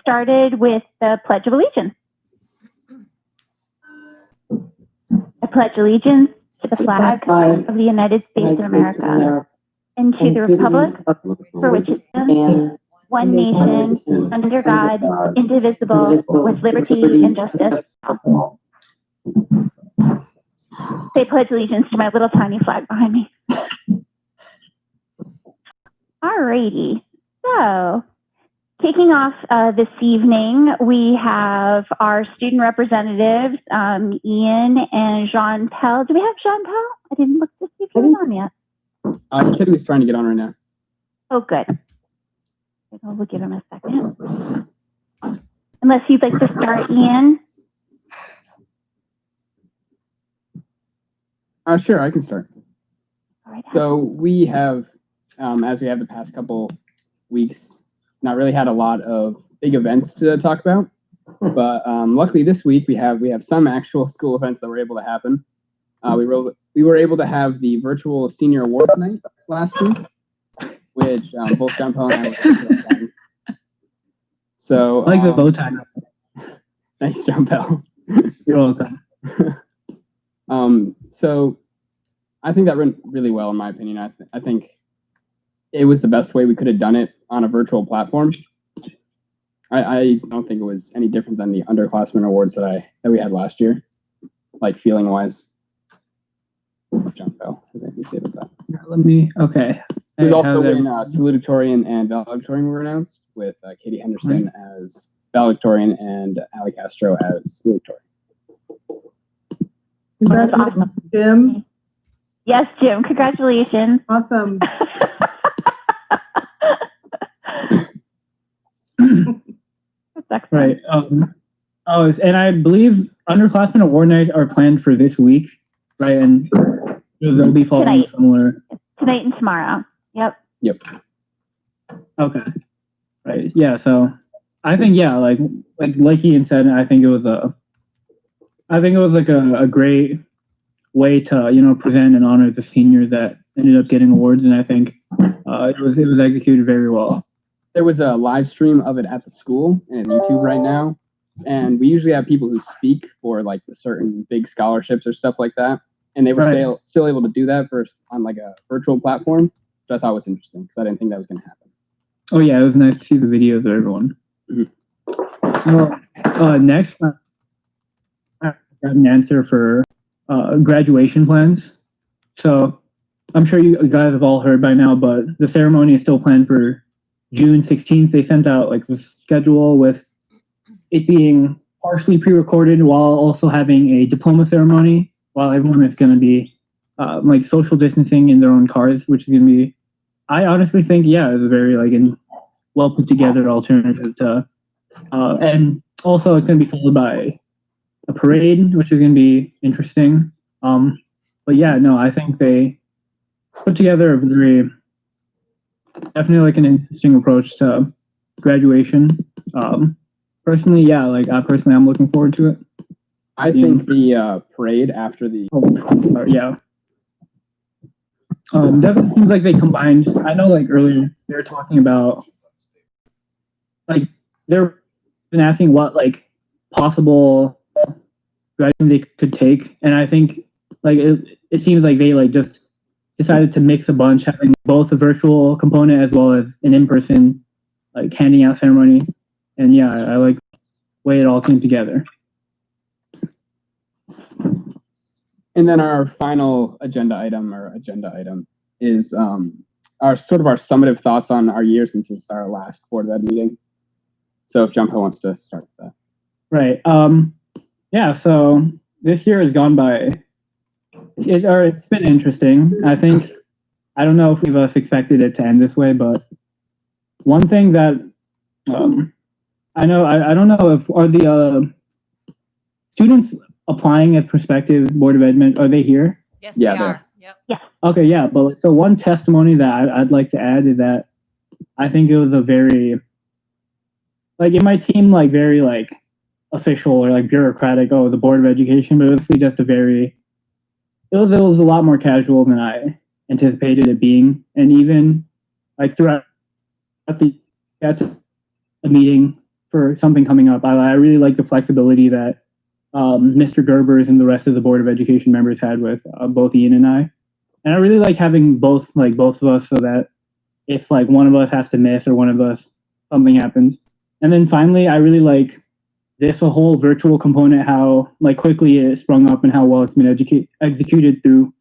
started with the Pledge of Allegiance. I pledge allegiance to the flag of the United States of America and to the republic for which it stands, one nation, under God, indivisible, with liberty and justice for all. Say pledge allegiance to my little tiny flag behind me. Alrighty, so kicking off this evening, we have our student representatives, Ian and Jean Pell. Do we have Jean Pell? I didn't look to see if he was on yet. He said he was trying to get on right now. Oh, good. We'll give him a second. Unless you'd like to start, Ian. Sure, I can start. All right. So we have, as we have the past couple weeks, not really had a lot of big events to talk about, but luckily this week we have some actual school events that were able to happen. We were able to have the virtual senior awards night last week, which both John Paul and I were able to attend. So I like the bow tie. Thanks, John Pell. You're welcome. So I think that went really well, in my opinion. I think it was the best way we could have done it on a virtual platform. I don't think it was any different than the underclassmen awards that we had last year, like feeling wise. John Bell, has anything to say about that? Okay. There's also when salutatorian and valedictorian were announced, with Katie Henderson as valedictorian and Ali Castro as salutatorian. Congratulations, Jim. Yes, Jim, congratulations. Awesome. That's right. And I believe underclassmen award nights are planned for this week, right? And they'll be following similar. Tonight and tomorrow. Yep. Okay. Right. Yeah. So I think like Ian said, I think it was like a great way to present and honor the seniors that ended up getting awards, and I think it was executed very well. There was a live stream of it at the school and YouTube right now, and we usually have people who speak for like the certain big scholarships or stuff like that, and they were still able to do that on like a virtual platform, which I thought was interesting because I didn't think that was going to happen. Oh yeah, it was nice to see the videos of everyone. Mm-hmm. Well, next, I got an answer for graduation plans. So I'm sure you guys have all heard by now, but the ceremony is still planned for June 16th. They sent out like the schedule with it being partially pre-recorded while also having a diploma ceremony, while everyone is going to be like social distancing in their own cars, which is going to be, I honestly think, it's a very well put together alternative to, and also it's going to be followed by a parade, which is going to be interesting. But I think they put together a very, definitely like an interesting approach to graduation. Personally, I'm looking forward to it. I think the parade after the definitely seems like they combined. I know earlier they were talking about they're been asking what possible graduation they could take, and I think it seems like they just decided to mix a bunch, having both a virtual component as well as an in-person handing out ceremony. And I like the way it all came together. And then our final agenda item is our summative thoughts on our year, since it's our last Board of Ed meeting. So if Jumpo wants to start with that. Right. So this year has gone by. It's been interesting. I don't know if we've expected it to end this way, but one thing that I don't know if are the students applying as prospective Board of Ed, are they here? Yes, they are. Yep. Yeah. Okay, yeah, but so one testimony that I'd like to add is that I think it was a very, it might seem very official or bureaucratic, the Board of Education, but it was just it was a lot more casual than I anticipated it being. And even throughout a meeting for something coming up. I really like the flexibility that Mr. Gerbers and the rest of the Board of Education members had with both Ian and I. And I really like having both of us, so that if like one of us has to miss or one of us something happens. And then finally, I really like this whole virtual component, how like quickly it sprung up and how well it's been executed through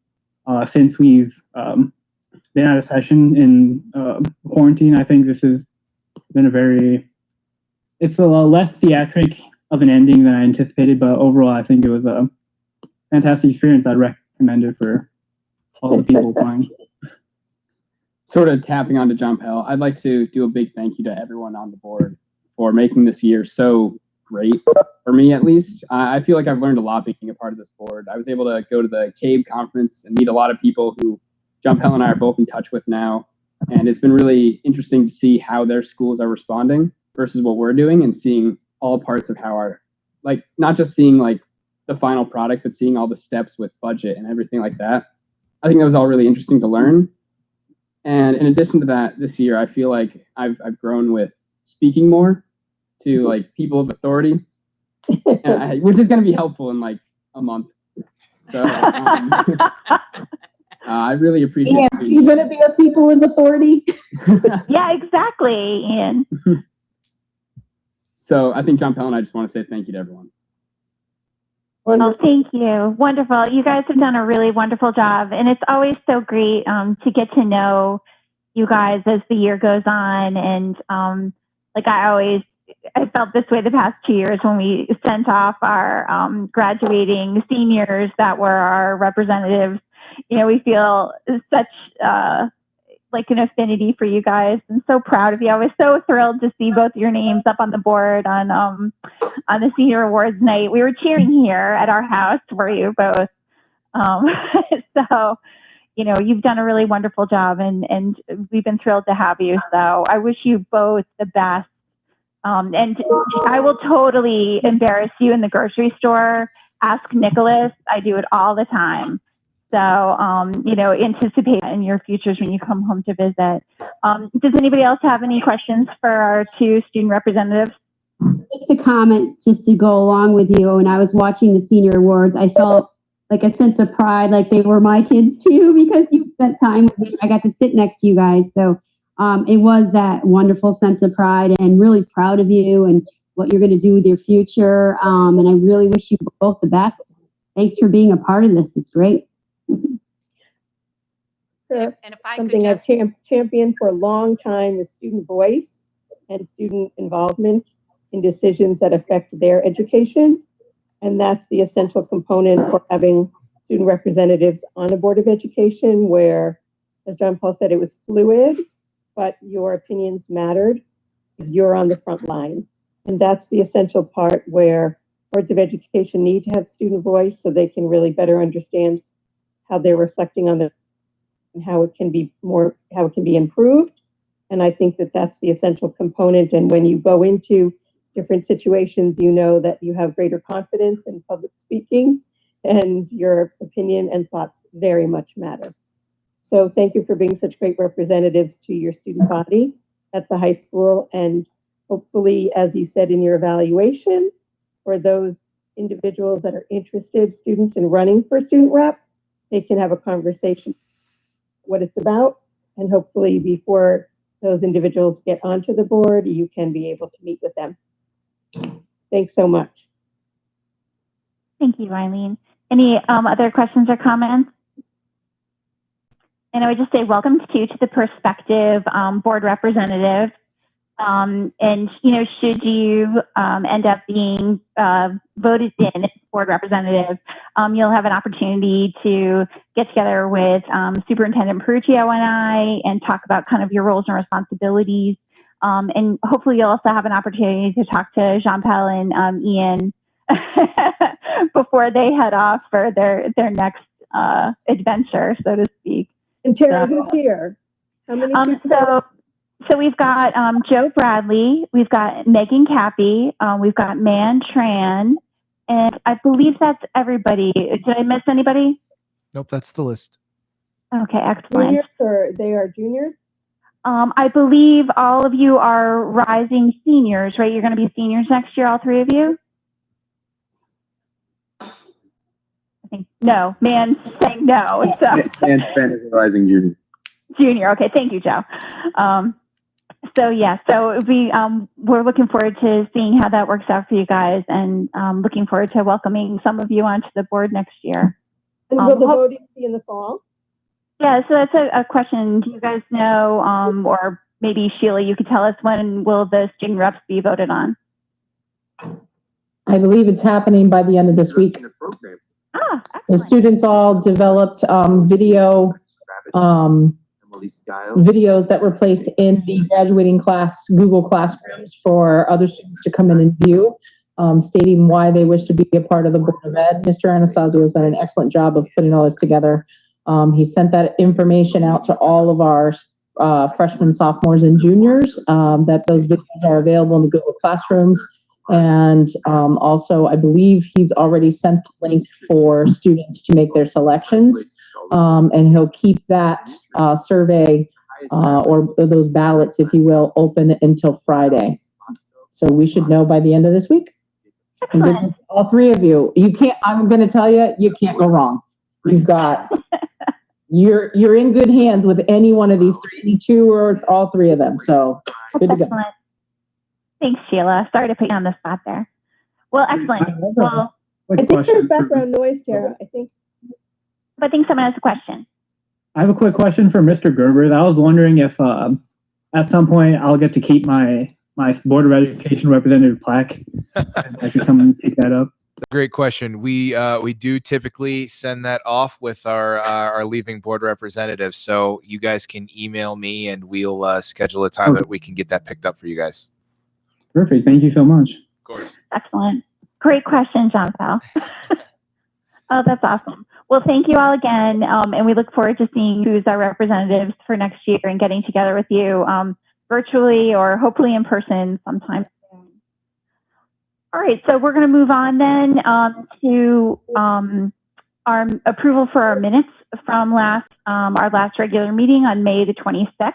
since we've been out of session in quarantine. I think this has been it's a less theatric of an ending than I anticipated, but overall I think it was a fantastic experience. I'd recommend it for all the people applying. Sort of tapping onto John Pell, I'd like to do a big thank you to everyone on the board for making this year so great, for me at least. I feel like I've learned a lot being a part of this board. I was able to go to the CABE conference and meet a lot of people who John Pell and I are both in touch with now. And it's been really interesting to see how their schools are responding versus what we're doing, and seeing all parts of how our, like, not just seeing like the final product, but seeing all the steps with budget and everything like that. I think that was all really interesting to learn. And in addition to that, this year, I feel like I've grown with speaking more to like people of authority, which is going to be helpful in like a month. So I really appreciate it. Ian, you're going to be a people of authority? Yeah, exactly, Ian. So I think John Pell and I just want to say thank you to everyone. Oh, thank you. Wonderful. You guys have done a really wonderful job. And it's always so great to get to know you guys as the year goes on. And like I felt this way the past 2 years when we sent off our graduating seniors that were our representatives. You know, we feel such like an affinity for you guys, and so proud of you. I was so thrilled to see both your names up on the board on the senior awards night. We were cheering here at our house for you both. So, you know, you've done a really wonderful job, and we've been thrilled to have you. So I wish you both the best. And I will totally embarrass you in the grocery store. Ask Nicholas. I do it all the time. So, you know, anticipate in your futures when you come home to visit. Does anybody else have any questions for our two student representatives? Just a comment, just to go along with you. When I was watching the senior awards, I felt like a sense of pride, like they were my kids too, because you spent time with me. I got to sit next to you guys. So it was that wonderful sense of pride, and really proud of you and what you're going to do with your future. And I really wish you both the best. Thanks for being a part of this. It's great. And if I Something could I've just, championed for a long time is student voice and student involvement in decisions that affect their education. And that's the essential component for having student representatives on a board of education where, as John Paul said, it was fluid, but your opinions mattered because you're on the front line. And that's the essential part where boards of education need to have student voice so they can really better understand how they're reflecting on and how it can be improved. And I think that that's the essential component. And when you go into different situations, you know that you have greater confidence in public speaking, and your opinion and thoughts very much matter. So thank you for being such great representatives to your student body at the high school. And hopefully, as you said in your evaluation, for those individuals that are interested, students in running for student rep, they can have a conversation what it's about, and hopefully before those individuals get onto the board, you can be able to meet with them. Thanks so much. Thank you, Eileen. Any other questions or comments? And I would just say welcome to the prospective board representative. And, you know, should you end up being voted in as board representative, you'll have an opportunity to get together with Superintendent Peruccio and I and talk about kind of your roles and responsibilities. And hopefully you'll also have an opportunity to talk to Jean Paul and Ian before they head off for their next adventure, so to speak. And Tara, who's here? How many people? So we've got Joe Bradley, we've got Megan Cappy, we've got Man Tran, and I believe that's everybody. Did I miss anybody? Nope, that's the list. Okay, excellent. Juniors, or they are juniors? I believe all of you are rising seniors, right? You're going to be seniors next year, all three of you? I think, no, Man's saying no. So. And Ben is a rising junior. Junior, okay, thank you, Joe. So yeah, so we're looking forward to seeing how that works out for you guys, and looking forward to welcoming some of you onto the board next year. And will the voting be in the fall? Yeah, so that's a question. Do you guys know, or maybe Sheila, you could tell us, when will the student reps be voted on? I believe it's happening by the end of this week. Ah, The excellent. students all developed videos that were placed in the graduating class Google Classrooms for other students to come in and view, stating why they wish to be a part of the Board of Ed. Mr. Anastasio has done an excellent job of putting all this together. He sent that information out to all of our freshmen, sophomores, and juniors, that those videos are available in the Google Classrooms. And also, I believe he's already sent the link for students to make their selections. And he'll keep that survey or those ballots, if you will, open until Friday. So we should know by the end of this week. And all three of you, I'm going to tell you, you can't go wrong. You've got, you're in good hands with any one of these three, two or all three of them. So good to go. Excellent. Thanks, Sheila. Sorry to put you on the spot there. Well, excellent. Well, I think there's background noise, Tara. I think someone has a question. I have a quick question for Mr. Gerber. I was wondering if at some point I'll get to keep my Board of Education representative plaque. And I can come and take that up. Great question. We do typically send that off with our leaving board representatives. So you guys can email me and we'll schedule a time that we can get that picked up for you guys. Perfect. Thank you so much. Of course. Excellent. Great question, John Fell. Oh, that's awesome. Well, thank you all again. And we look forward to seeing who's our representatives for next year and getting together with you virtually or hopefully in person sometime soon. All right, so we're going to move on then to our approval for our minutes from our last regular meeting on May the 26th.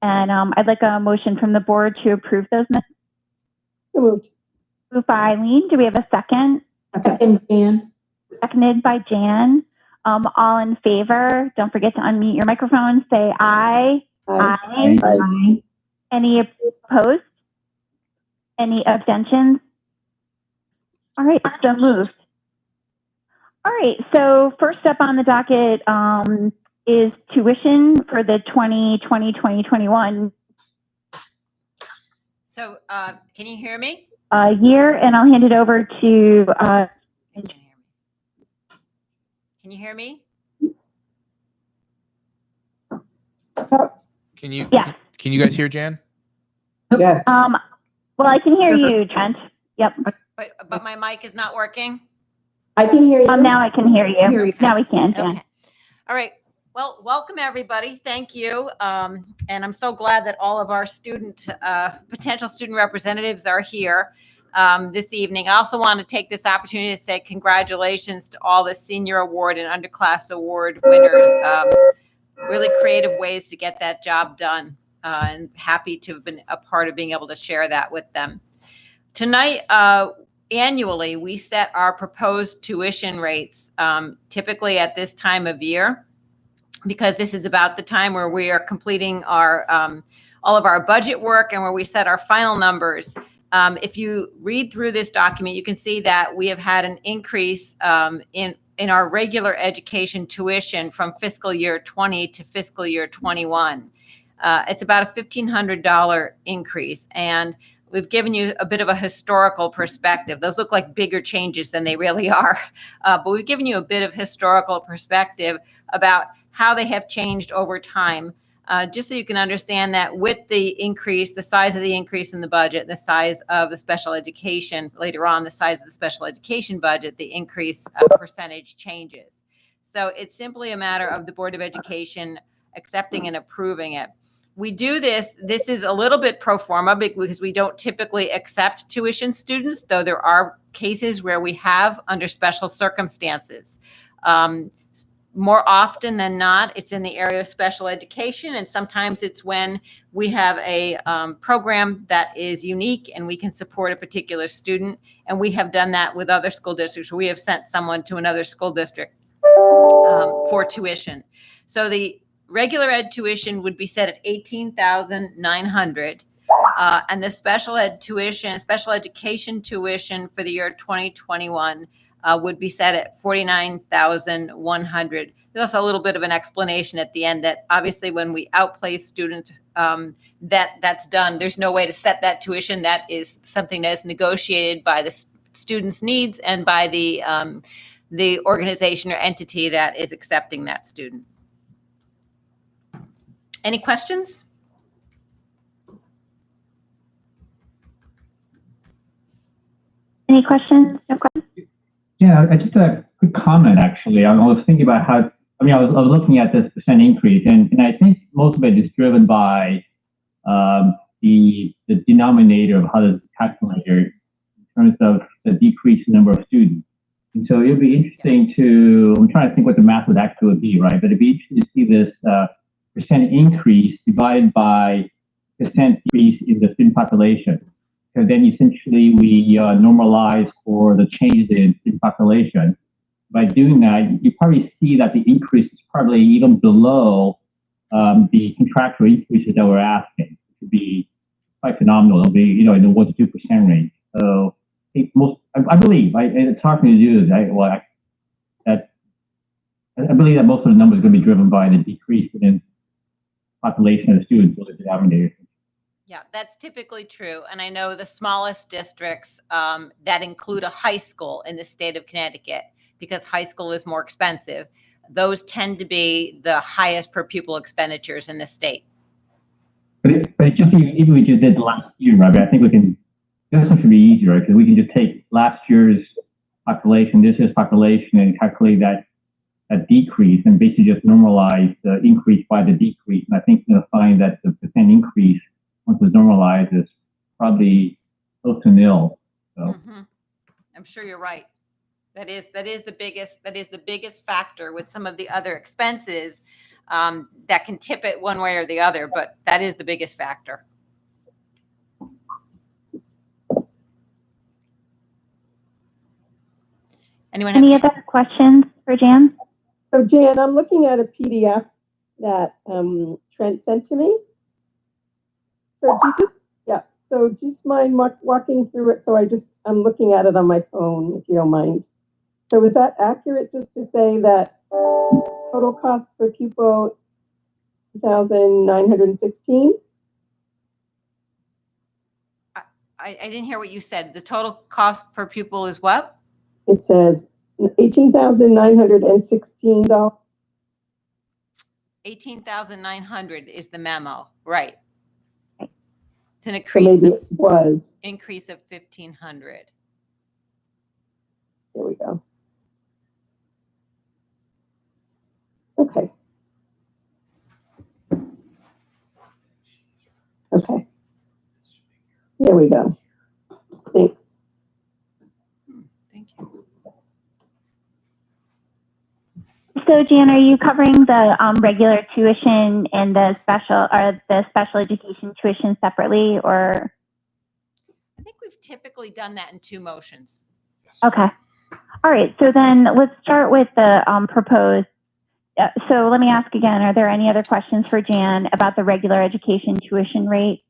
And I'd like a motion from the board to approve those minutes. moved. Moved by Eileen. Do we have a second? Second, Jan. Seconded by Jan. All in favor? Don't forget to unmute your microphone. Say aye. Aye. Aye. Any opposed? Any abstentions? All right, so moved. All right, so first up on the docket is tuition for the 2020-2021 So, can you hear me? year, and I'll hand it over to. Can you hear me? Can you? Yeah. Can you guys hear Jan? Yes. Well, I can hear you, Trent. Yep. But my mic is not working. I can hear you. Now I can hear you. Now we can. Okay. Jan. All right. Well, welcome everybody. Thank you. And I'm so glad that all of our potential student representatives are here this evening. I also want to take this opportunity to say congratulations to all the Senior Award and Underclass Award winners. Really creative ways to get that job done, and happy to have been a part of being able to share that with them. Tonight, annually, we set our proposed tuition rates, typically at this time of year, because this is about the time where we are completing our all of our budget work and where we set our final numbers. If you read through this document, you can see that we have had an increase in our regular education tuition from fiscal year 20 to fiscal year 21. It's about a $1,500 increase, and we've given you a bit of a historical perspective. Those look like bigger changes than they really are, but we've given you a bit of historical perspective about how they have changed over time, just so you can understand that with the increase, the size of the increase in the budget, the size of the special education, later on the size of the special education budget, the increase percentage changes. So it's simply a matter of the Board of Education accepting and approving it. We do this is a little bit pro forma because we don't typically accept tuition students, though there are cases where we have under special circumstances. More often than not, it's in the area of special education, and sometimes it's when we have a program that is unique and we can support a particular student. And we have done that with other school districts. We have sent someone to another school district for tuition. So the regular ed tuition would be set at $18,900, and the special education tuition for the year 2021 would be set at $49,100. There's also a little bit of an explanation at the end that obviously when we outplace students, that's done. There's no way to set that tuition. That is something that is negotiated by the student's needs and by the organization or entity that is accepting that student. Any questions? Any questions? No questions? Yeah, just a quick comment, actually. I was thinking about how, I was looking at this percent increase, and I think most of it is driven by the denominator of how to calculate it in terms of the decreased number of students. And so it'll be interesting I'm trying to think what the math would actually be, right? But it'd be interesting to see this percent increase divided by percent decrease in the student population. Because then essentially we normalize for the changes in student population. By doing that, you probably see that the increase is probably even below the contractual increases that we're asking. It would be quite phenomenal. It'll be, in the 1 to 2% range. So I believe, it's hard for me to do this. I believe that most of the numbers are going to be driven by the decrease in population of students or the denominator. Yeah, that's typically true. And I know the smallest districts that include a high school in the state of Connecticut, because high school is more expensive, those tend to be the highest per pupil expenditures in the state. But just even we just did last year, right? I think this one should be easier, right? Because we can just take last year's population, this year's population, and calculate that decrease, and basically just normalize the increase by the decrease. And I think you'll find that the percent increase, once it's normalized, is probably close to nil. So I'm sure you're right. That is the biggest factor with some of the other expenses that can tip it one way or the other, but that is the biggest factor. Any other questions for Jan? So Jan, I'm looking at a PDF that Trent sent to me. So just mind walking through it. So I'm looking at it on my phone, if you don't mind. So is that accurate, just to say that total cost per pupil, 2,916? I didn't hear what you said. The total cost per pupil is what? It says $18,916. 18,900 is the memo, right? It's an So maybe it was. increase of 1,500. There we go. Okay. Okay. There we go. Thanks. Thank you. So Jan, are you covering the regular tuition and the special education tuition separately, or? I think we've typically done that in two motions. Okay. All right. So then let's start with the proposed. So let me ask again, are there any other questions for Jan about the regular education tuition rate?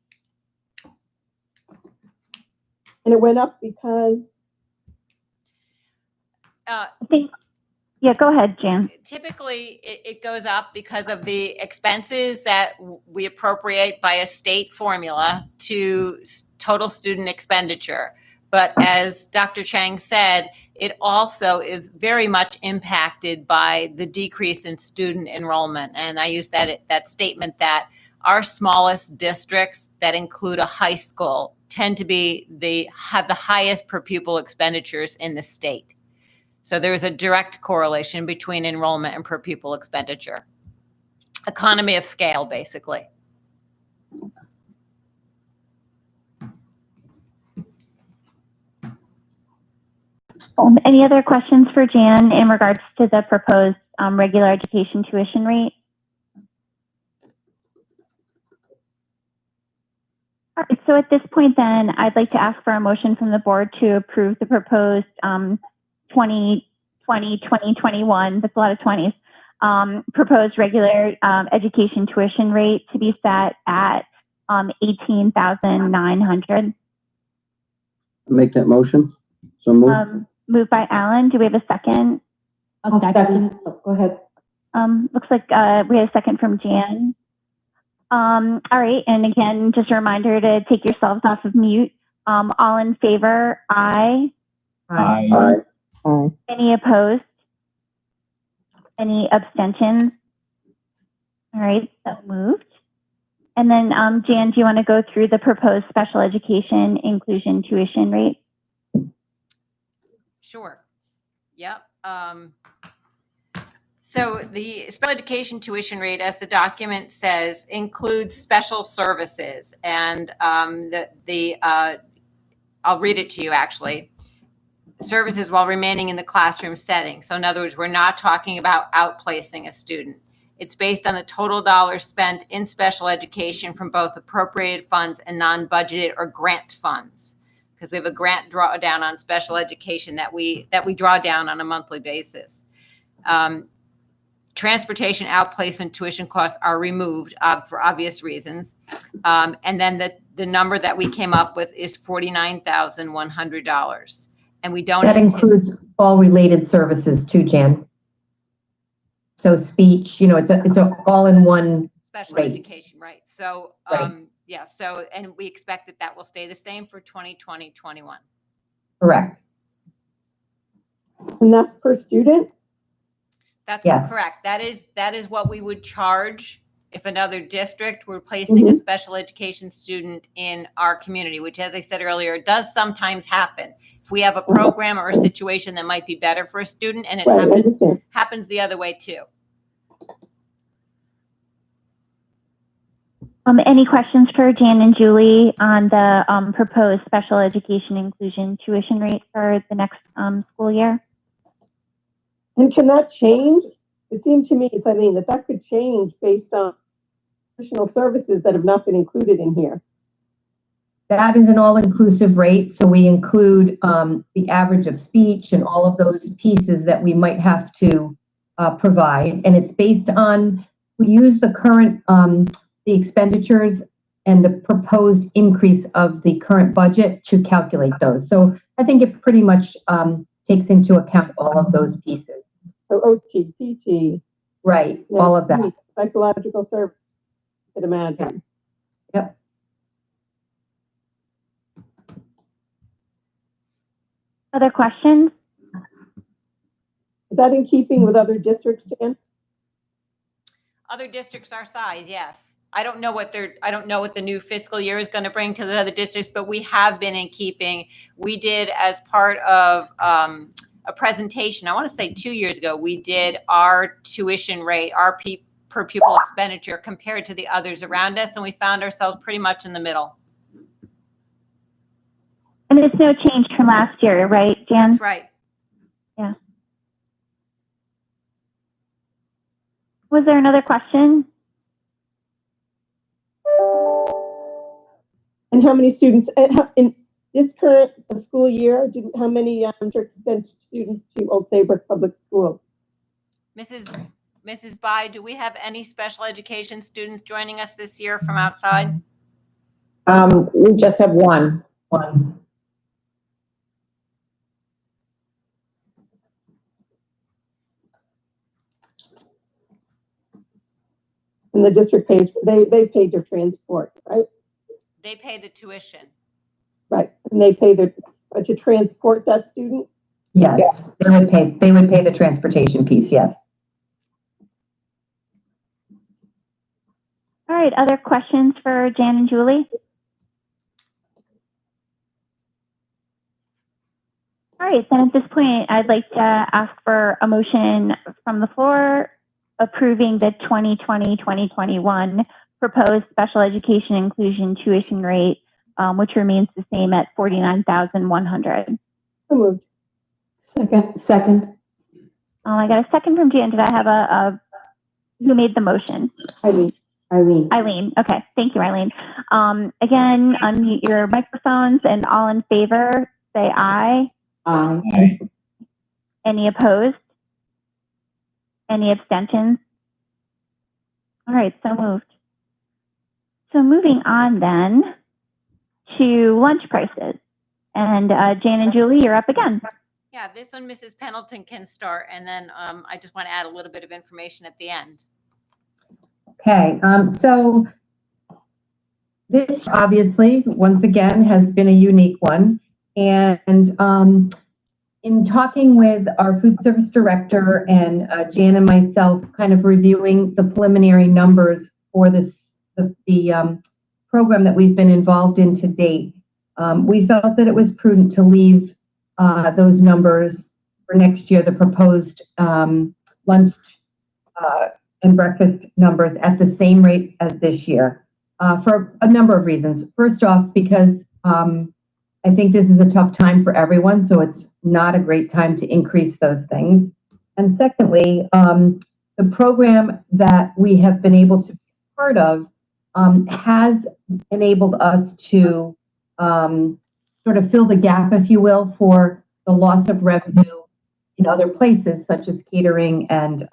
And it went up because? I think, yeah, go ahead, Jan. Typically, it goes up because of the expenses that we appropriate by a state formula to total student expenditure. But as Dr. Chang said, it also is very much impacted by the decrease in student enrollment. And I use that statement that our smallest districts that include a high school tend to have the highest per pupil expenditures in the state. So there is a direct correlation between enrollment and per pupil expenditure. Economy of scale, basically. Any other questions for Jan in regards to the proposed regular education tuition rate. All right, so at this point then, I'd like to ask for a motion from the board to approve the proposed 2020-2021, that's a lot of 20s, proposed regular education tuition rate to be set at 18,900. Make that motion. So move. Moved by Alan. Do we have a second? I'll second. Oh, go ahead. Looks like we have a second from Jan. All right, and again, just a reminder to take yourselves off of mute. All in favor, aye. Aye. Any opposed? Any abstentions? All right, so moved. And then, Jan, do you want to go through the proposed special education inclusion tuition rate? Sure. Yep. So the special education tuition rate, as the document says, includes special services, and I'll read it to you actually. Services while remaining in the classroom setting. So in other words, we're not talking about outplacing a student. It's based on the total dollars spent in special education from both appropriated funds and non-budgeted or grant funds, because we have a grant drawdown on special education that we draw down on a monthly basis. Transportation outplacement tuition costs are removed for obvious reasons. And then the number that we came up with is $49,100. And we don't— That includes all related services too, Jan. So speech, it's a all-in-one special rate. education, right? So, Right. yeah, so, and we expect that will stay the same for 2020-21. Correct. And that's per student? That's Yes. correct. That is what we would charge if another district were placing a special education student in our community, which, as I said earlier, does sometimes happen. If we have a program or a situation that might be better for a student, and it happens the other way too. Any questions for Jan and Julie on the proposed special education inclusion tuition rate for the next school year? And can that change? It seemed to me, that could change based on additional services that have not been included in here. That is an all-inclusive rate, so we include the average of speech and all of those pieces that we might have to provide. And it's based on, we use the current, the expenditures and the proposed increase of the current budget to calculate those. So I think it pretty much takes into account all of those pieces. So OT, PT. Right, all of that. Psychological service, I could imagine. Yep. Other questions? Is that in keeping with other districts, Jan? Other districts our size, yes. I don't know what the new fiscal year is going to bring to the other districts, but we have been in keeping. We did, as part of a presentation, I want to say 2 years ago, we did our tuition rate, our per pupil expenditure compared to the others around us, and we found ourselves pretty much in the middle. And it's no change from last year, right, Jan? That's right. Yeah. Was there another question? And how many students, in this current school year, how many districts sent students to Old Saybrook Public Schools? Mrs. Bai, do we have any special education students joining us this year from outside? We just have one. And the district pays, they paid their transport, right? They pay the tuition. Right, and they pay to transport that student? Yes, they would pay the transportation piece, yes. All right, other questions for Jan and Julie? All right, then at this point, I'd like to ask for a motion from the floor approving the 2020-2021 proposed special education inclusion tuition rate, which remains the same at $49,100. So moved. Second. I got a second from Jan. Did I have who made the motion? Eileen. Okay. Thank you, Eileen. Again, unmute your microphones and all in favor, say aye. Aye. Any opposed? Any abstentions? All right, so moved. So moving on then to lunch prices. And Jane and Julie, you're up again. Yeah, this one, Mrs. Pendleton can start, and then I just want to add a little bit of information at the end. Okay, so this obviously, once again, has been a unique one. And in talking with our food service director and Jan and myself, kind of reviewing the preliminary numbers for the program that we've been involved in to date, we felt that it was prudent to leave those numbers for next year, the proposed lunch and breakfast numbers at the same rate as this year, for a number of reasons. First off, because I think this is a tough time for everyone, so it's not a great time to increase those things. And secondly, the program that we have been able to be part of has enabled us to sort of fill the gap, if you will, for the loss of revenue in other places, such as catering and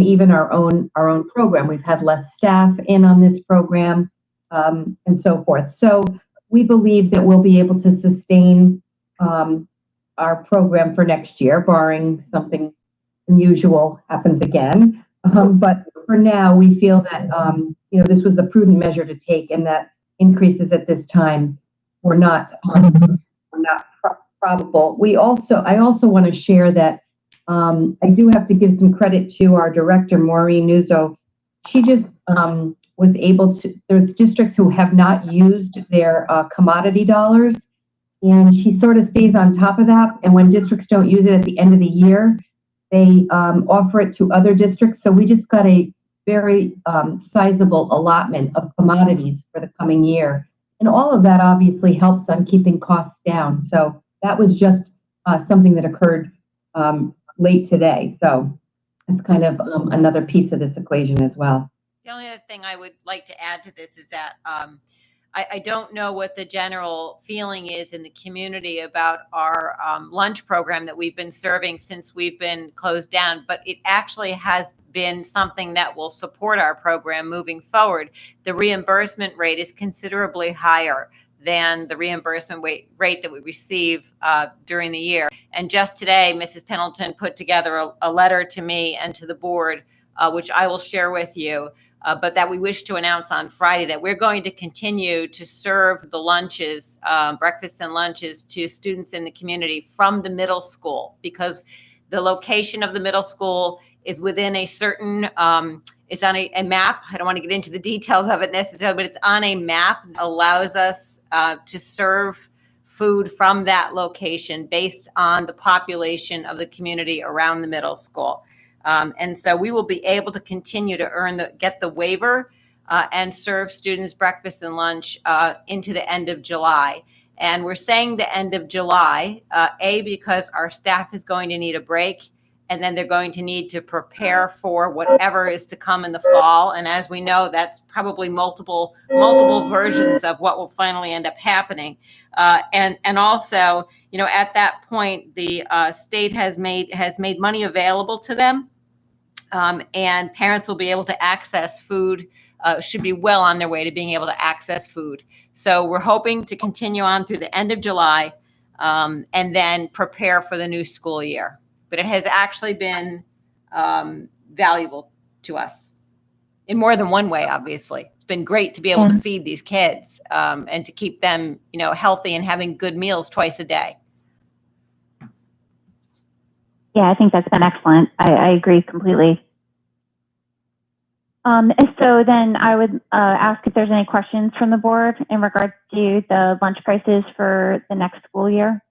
even our own program. We've had less staff in on this program, and so forth. So we believe that we'll be able to sustain our program for next year, barring something unusual happens again. But for now, we feel that this was the prudent measure to take, and that increases at this time were not probable. I also want to share that I do have to give some credit to our director, Maureen Nuzzo. She just was able to, there's districts who have not used their commodity dollars, and she sort of stays on top of that. And when districts don't use it at the end of the year, they offer it to other districts. So we just got a very sizable allotment of commodities for the coming year. And all of that obviously helps on keeping costs down. So that was just something that occurred late today. So that's kind of another piece of this equation as well. The only other thing I would like to add to this is that I don't know what the general feeling is in the community about our lunch program that we've been serving since we've been closed down, but it actually has been something that will support our program moving forward. The reimbursement rate is considerably higher than the reimbursement rate that we receive during the year. And just today, Mrs. Pendleton put together a letter to me and to the board, which I will share with you, but that we wish to announce on Friday that we're going to continue to serve the lunches, breakfasts and lunches to students in the community from the middle school, because the location of the middle school is within a certain, it's on a map. I don't want to get into the details of it necessarily, but it's on a map that allows us to serve food from that location based on the population of the community around the middle school. And so we will be able to continue to get the waiver and serve students breakfast and lunch into the end of July. And we're saying the end of July, because our staff is going to need a break, and then they're going to need to prepare for whatever is to come in the fall. And as we know, that's probably multiple versions of what will finally end up happening. And also, at that point, the state has made money available to them. And parents will be able to access food, should be well on their way to being able to access food. So we're hoping to continue on through the end of July, and then prepare for the new school year. But it has actually been valuable to us in more than one way, obviously. It's been great to be able to feed these kids and to keep them, healthy and having good meals twice a day. Yeah, I think that's been excellent. I agree completely. So then I would ask if there's any questions from the board in regards to the lunch prices for the next school year.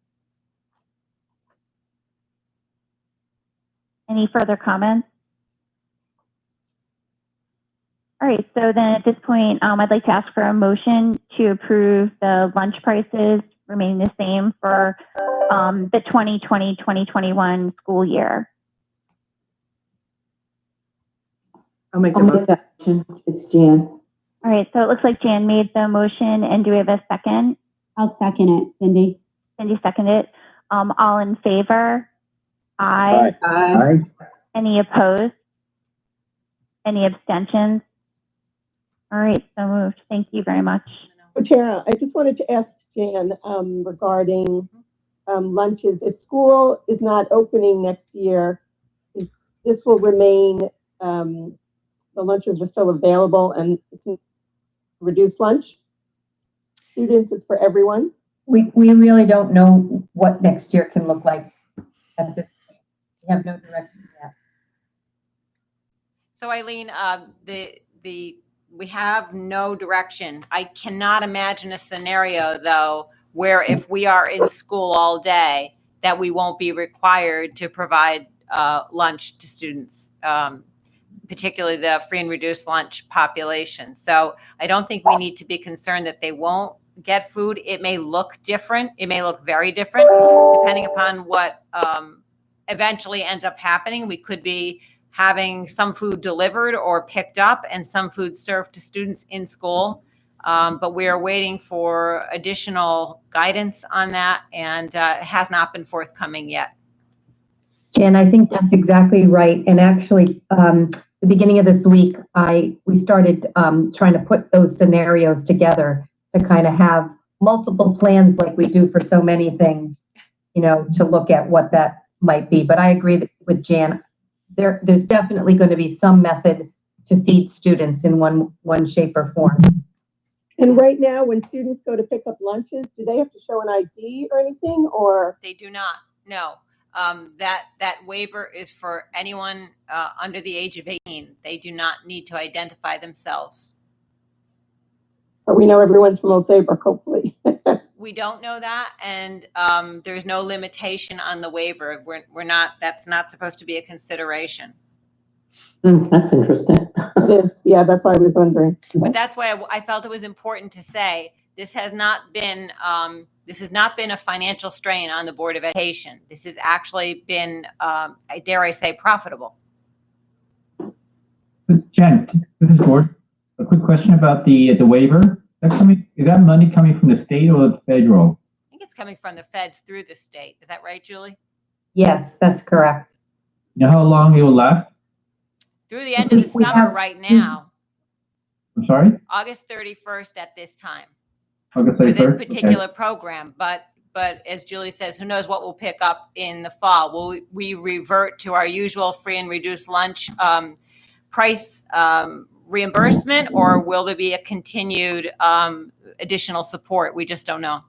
Any further comments? All right, so then at this point, I'd like to ask for a motion to approve the lunch prices remaining the same for the 2020-2021 school year. I'll make that motion. It's Jan. All right, so it looks like Jan made the motion, and do we have a second? I'll second it, Cindy. Cindy seconded it. All in favor? Aye. Aye. Any opposed? Any abstentions? All right, so moved. Thank you very much. So Tara, I just wanted to ask Jan regarding lunches. If school is not opening next year, this will remain, the lunches are still available and it's a reduced lunch? Students, it's for everyone? We really don't know what next year can look like at this point. We have no direction yet. So Eileen, we have no direction. I cannot imagine a scenario though, where if we are in school all day, that we won't be required to provide lunch to students, particularly the free and reduced lunch population. So I don't think we need to be concerned that they won't get food. It may look different. It may look very different depending upon what eventually ends up happening. We could be having some food delivered or picked up and some food served to students in school. But we are waiting for additional guidance on that, and it has not been forthcoming yet. Jan, I think that's exactly right. And actually, the beginning of this week, we started trying to put those scenarios together to kind of have multiple plans like we do for so many things, to look at what that might be. But I agree with Jan. There's definitely going to be some method to feed students in one shape or form. And right now, when students go to pick up lunches, do they have to show an ID or anything, or? They do not, no. That waiver is for anyone under the age of 18. They do not need to identify themselves. But we know everyone's from Old Saybrook, hopefully. We don't know that, and there's no limitation on the waiver. That's not supposed to be a consideration. That's interesting. It is, yeah, that's why I was wondering. But that's why I felt it was important to say this has not been a financial strain on the Board of Education. This has actually been, dare I say, profitable. Jen, this is Gord. A quick question about the waiver. Is that money coming from the state or the federal? I think it's coming from the feds through the state. Is that right, Julie? Yes, that's correct. You know how long it will last? Through the end of the summer right now. I'm sorry? August 31st at this time. August 31st? For this particular program. But as Julie says, who knows what we'll pick up in the fall. Will we revert to our usual free and reduced lunch price reimbursement, or will there be a continued additional support? We just don't know.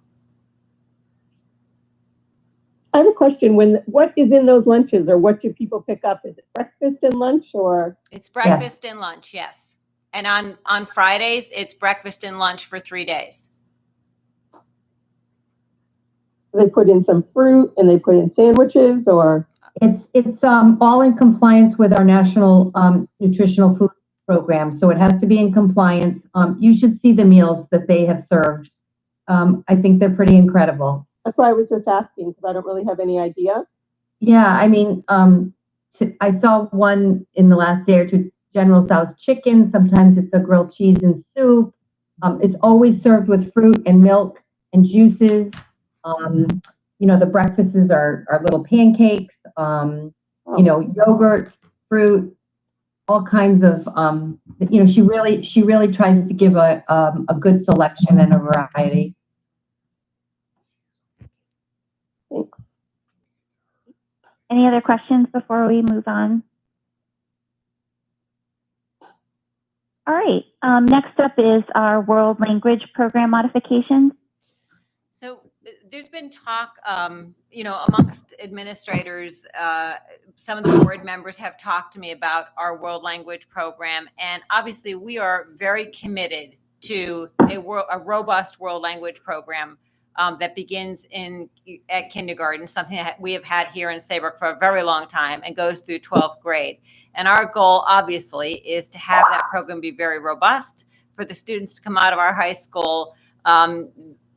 I have a question. What is in those lunches, or what do people pick up? Is it breakfast and lunch, or? It's breakfast and lunch, yes. And on Fridays, it's breakfast and lunch for 3 days. They put in some fruit and they put in sandwiches, or? It's all in compliance with our national nutritional food program. So it has to be in compliance. You should see the meals that they have served. I think they're pretty incredible. That's why I was just asking, because I don't really have any idea. Yeah, I mean, I saw one in the last day or two, General Tso's chicken. Sometimes it's a grilled cheese and soup. It's always served with fruit and milk and juices. The breakfasts are little pancakes, yogurt, fruit, all kinds of, she really tries to give a good selection and a variety. Thanks. Any other questions before we move on? All right, next up is our world language program modifications. So there's been talk, amongst administrators, some of the board members have talked to me about our world language program. And obviously we are very committed to a robust world language program that begins at kindergarten, something that we have had here in Saybrook for a very long time and goes through 12th grade. And our goal, obviously, is to have that program be very robust for the students to come out of our high school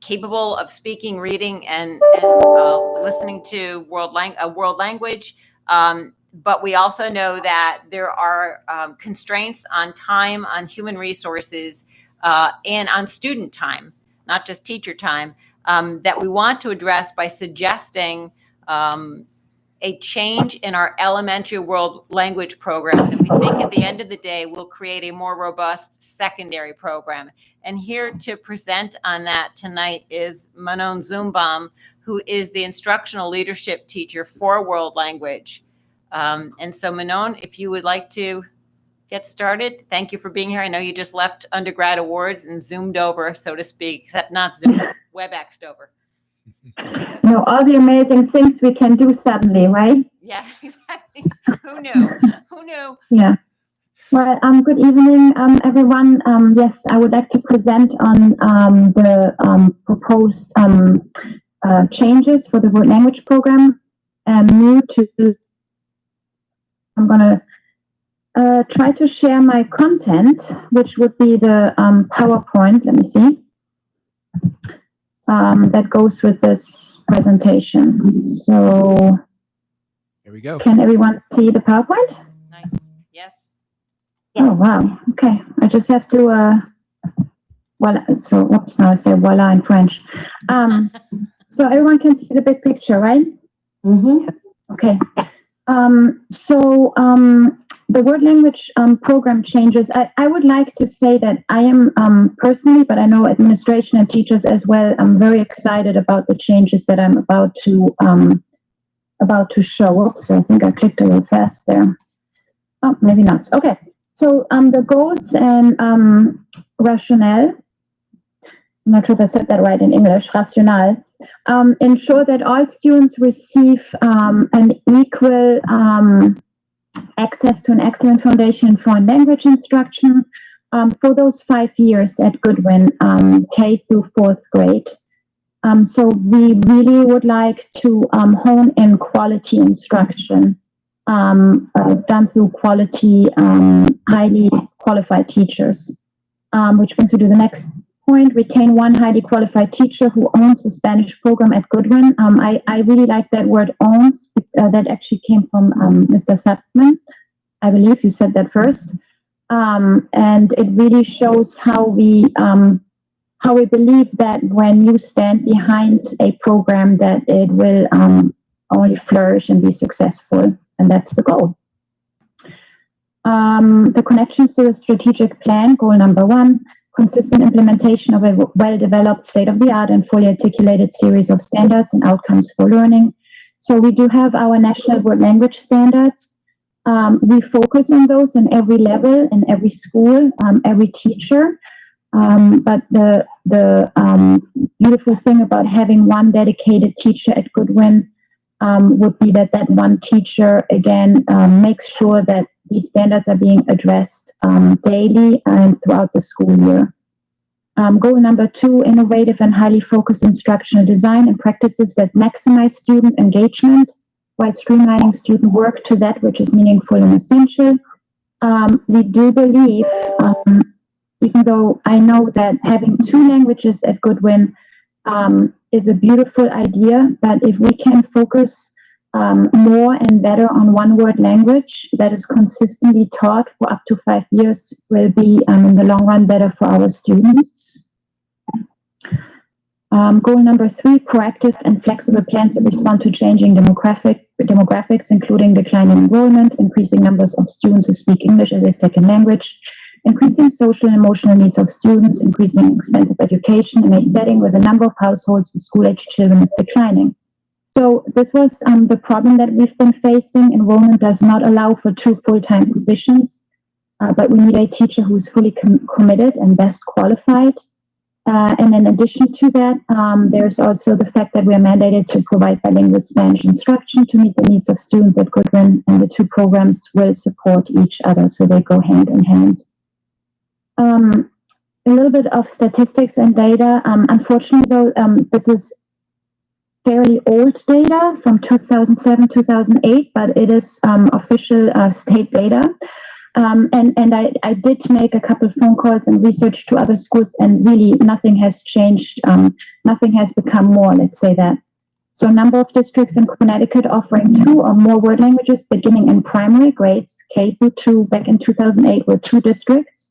capable of speaking, reading, and listening to world language, But we also know that there are constraints on time, on human resources, and on student time, not just teacher time, that we want to address by suggesting a change in our elementary world language program that we think at the end of the day will create a more robust secondary program. And here to present on that tonight is Manon Zumbaum, who is the instructional leadership teacher for world language. And so Manon, if you would like to get started, thank you for being here. I know you just left undergrad awards and zoomed over, so to speak, except not Zoom, WebExed over. No, all the amazing things we can do suddenly, right? Yeah, exactly. Who knew? Who knew? Yeah. Well, good evening, everyone. Yes, I would like to present on the proposed changes for the world language program. I'm going to try to share my content, which would be the PowerPoint. Let me see. That goes with this presentation. So here we go. Can everyone see the PowerPoint? Nice. Yes. Oh, wow. Okay. I just have to, voila. So, whoops, now I say voila in French. So everyone can see the big picture, right? Mm-hmm. Okay. The word language program changes. I would like to say that I am personally, but I know administration and teachers as well, I'm very excited about the changes that I'm about to show. Oops, I think I clicked a little fast there. Oh, maybe not. Okay. So the goals and rationale, I'm not sure if I said that right in English, rationale, ensure that all students receive an equal access to an excellent foundation in foreign language instruction for those 5 years at Goodwin, K through 4th grade. So we really would like to hone in quality instruction done through quality, highly qualified teachers, which brings me to the next point. Retain one highly qualified teacher who owns the Spanish program at Goodwin. I really like that word owns. That actually came from Mr. Sapman. I believe you said that first. And it really shows how we believe that when you stand behind a program that it will only flourish and be successful. And that's the goal. The connections to the strategic plan, goal number 1, consistent implementation of a well-developed, state-of-the-art and fully articulated series of standards and outcomes for learning. So we do have our national world language standards. We focus on those in every level, in every school, every teacher. But the beautiful thing about having one dedicated teacher at Goodwin would be that one teacher, again, makes sure that these standards are being addressed daily and throughout the school year. Goal number 2, innovative and highly focused instructional design and practices that maximize student engagement while streamlining student work to that which is meaningful and essential. We do believe, even though I know that having 2 languages at Goodwin is a beautiful idea, but if we can focus more and better on one word language that is consistently taught for up to 5 years, will be in the long run better for our students. Goal number 3, proactive and flexible plans that respond to changing demographics, including declining enrollment, increasing numbers of students who speak English as a second language, increasing social and emotional needs of students, increasing expensive education in a setting where the number of households with school-age children is declining. So this was the problem that we've been facing. Enrollment does not allow for 2 full-time positions, but we need a teacher who's fully committed and best qualified. And in addition to that, there's also the fact that we are mandated to provide bilingual Spanish instruction to meet the needs of students at Goodwin, and the 2 programs will support each other, so they go hand in hand. A little bit of statistics and data. Unfortunately, though, this is fairly old data from 2007, 2008, but it is official state data. And I did make a couple of phone calls and research to other schools, and really nothing has changed. Nothing has become more, let's say that. So a number of districts in Connecticut offering 2 or more word languages beginning in primary grades, K through 2, back in 2008 were 2 districts.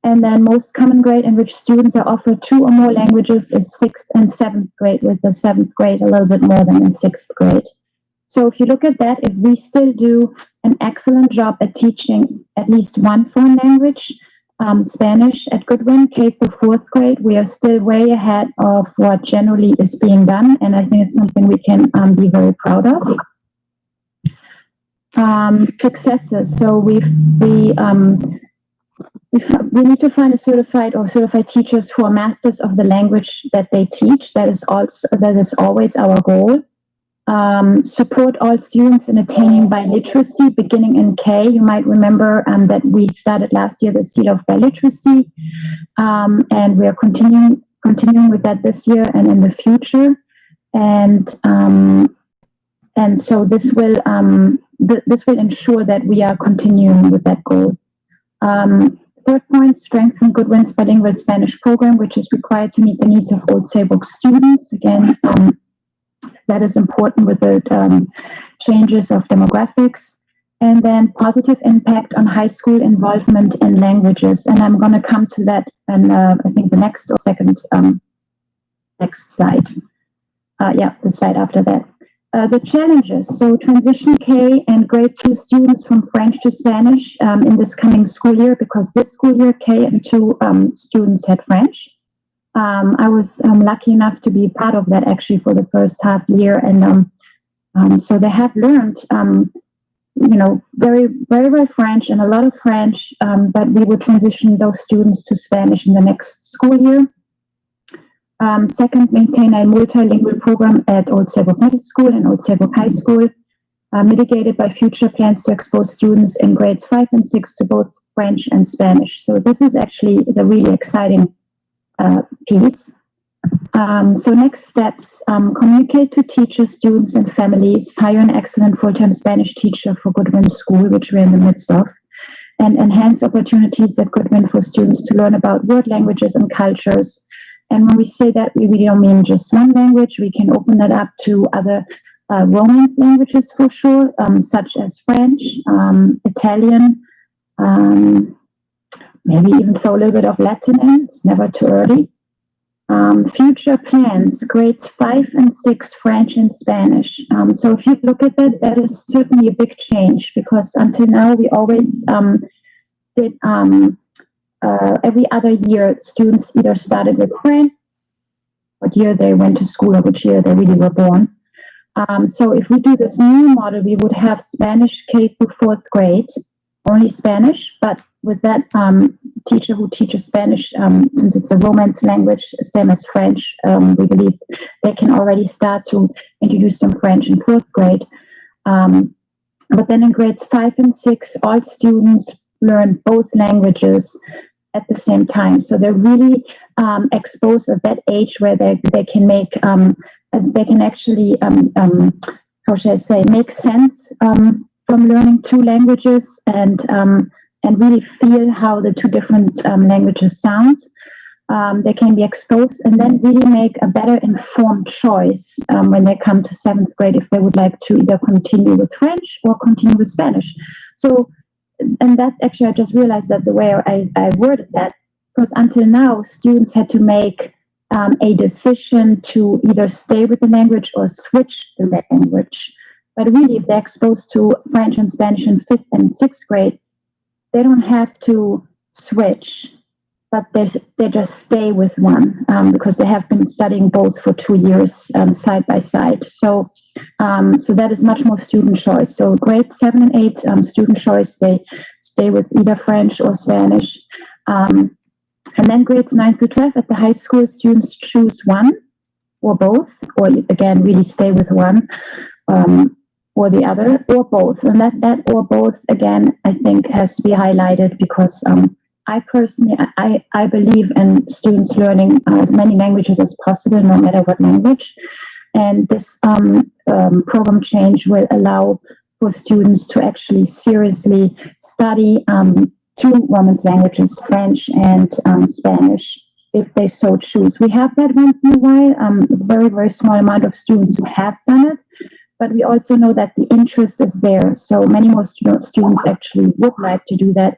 And then most common grade in which students are offered 2 or more languages is 6th and 7th grade, with the 7th grade a little bit more than in 6th grade. So if you look at that, if we still do an excellent job at teaching at least one foreign language, Spanish at Goodwin, K through 4th grade, we are still way ahead of what generally is being done. And I think it's something we can be very proud of. Successes. So we need to find a certified or certified teachers who are masters of the language that they teach. That is always our goal. Support all students in attaining biliteracy beginning in K. You might remember that we started last year the Seal of Biliteracy, and we are continuing with that this year and in the future. And so this will ensure that we are continuing with that goal. Third point, strengthen Goodwin's bilingual Spanish program, which is required to meet the needs of Old Saybrook students. Again, that is important with the changes of demographics. And then positive impact on high school involvement in languages. And I'm going to come to that in, I think, the next or next slide. The slide after that. The challenges. So transition K and grade 2 students from French to Spanish in this coming school year, because this school year K and 2 students had French. I was lucky enough to be part of that actually for the first half year, and so they have learned, very, very well French and a lot of French, but we will transition those students to Spanish in the next school year. Second, maintain a multilingual program at Old Saybrook Middle School and Old Saybrook High School, mitigated by future plans to expose students in grades 5 and 6 to both French and Spanish. So this is actually the really exciting piece. So next steps, communicate to teachers, students, and families, hire an excellent full-time Spanish teacher for Goodwin School, which we're in the midst of, and enhance opportunities at Goodwin for students to learn about word languages and cultures. And when we say that, we really don't mean just one language. We can open that up to other Romance languages for sure, such as French, Italian, maybe even throw a little bit of Latin in. It's never too early. Future plans, grades 5 and 6, French and Spanish. So if you look at that, that is certainly a big change, because until now we always did every other year, students either started with French, what year they went to school or which year they really were born. So if we do this new model, we would have Spanish K through 4th grade, only Spanish, but with that teacher who teaches Spanish, since it's a Romance language, same as French, we believe they can already start to introduce some French in 4th grade. But then in grades 5 and 6, all students learn both languages at the same time. So they're really exposed at that age where they can make, they can actually, how should I say, make sense from learning 2 languages and really feel how the 2 different languages sound. They can be exposed and then really make a better informed choice when they come to 7th grade, if they would like to either continue with French or continue with Spanish. So, and that's actually, I just realized that the way I worded that, because until now, students had to make a decision to either stay with the language or switch the language. But really, if they're exposed to French and Spanish in 5th and 6th grade, they don't have to switch, but they just stay with one because they have been studying both for 2 years side by side. So that is much more student choice. So grades 7 and 8, student choice, they stay with either French or Spanish. And then grades 9 through 12 at the high school, students choose one or both, or again, really stay with one. Or the other, or both. And that or both, again, I think has to be highlighted, because I personally, I believe in students learning as many languages as possible, no matter what language. And this program change will allow for students to actually seriously study 2 Romance languages, French and Spanish. if they so choose. We have that once in a while, a very, very small amount of students who have done it, but we also know that the interest is there. So many more students actually would like to do that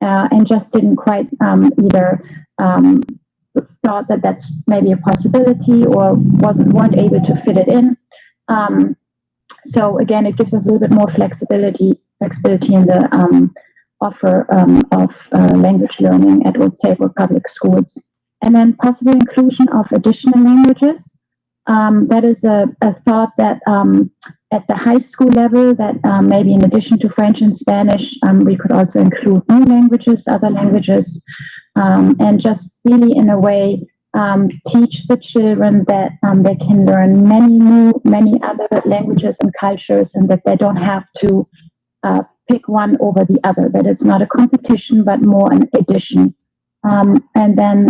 and just didn't quite either thought that that's maybe a possibility or weren't able to fit it in. So again, it gives us a little bit more flexibility in the offer of language learning at Old Saybrook Public Schools. And then possible inclusion of additional languages. That is a thought that at the high school level, that maybe in addition to French and Spanish, we could also include new languages, other languages, and just really in a way teach the children that they can learn many other languages and cultures, and that they don't have to pick one over the other, that it's not a competition, but more an addition. And then,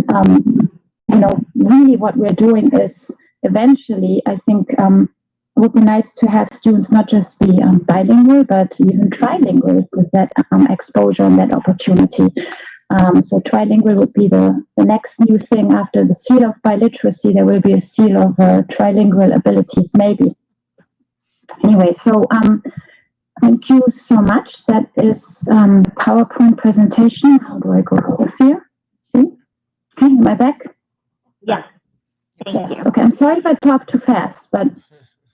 really what we're doing is eventually, I think, it would be nice to have students not just be bilingual, but even trilingual with that exposure and that opportunity. So trilingual would be the next new thing after the seal of biliteracy. There will be a seal of trilingual abilities, maybe. Anyway, so thank you so much. That is PowerPoint presentation. How do I go over here? See? Okay, am I back? Yes. Thank you. Okay, I'm sorry if I talk too fast, but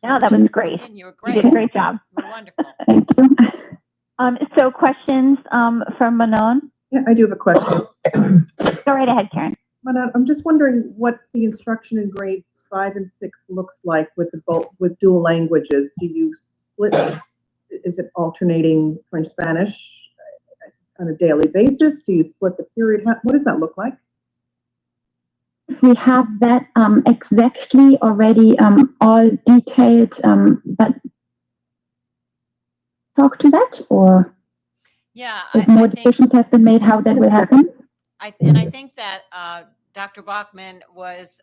No, that was great. You were You great. did a great job. You were wonderful. Thank you. So questions from Manon? Yeah, I do have a question. Go right ahead, Karen. Manon, I'm just wondering what the instruction in grades 5 and 6 looks like with with dual languages. Do you split? Is it alternating French, Spanish on a daily basis? Do you split the period? What does that look like? We have that exactly already all detailed, but talk to that, or Yeah, if more decisions have been made, how that will happen? I think that Dr. Bachman was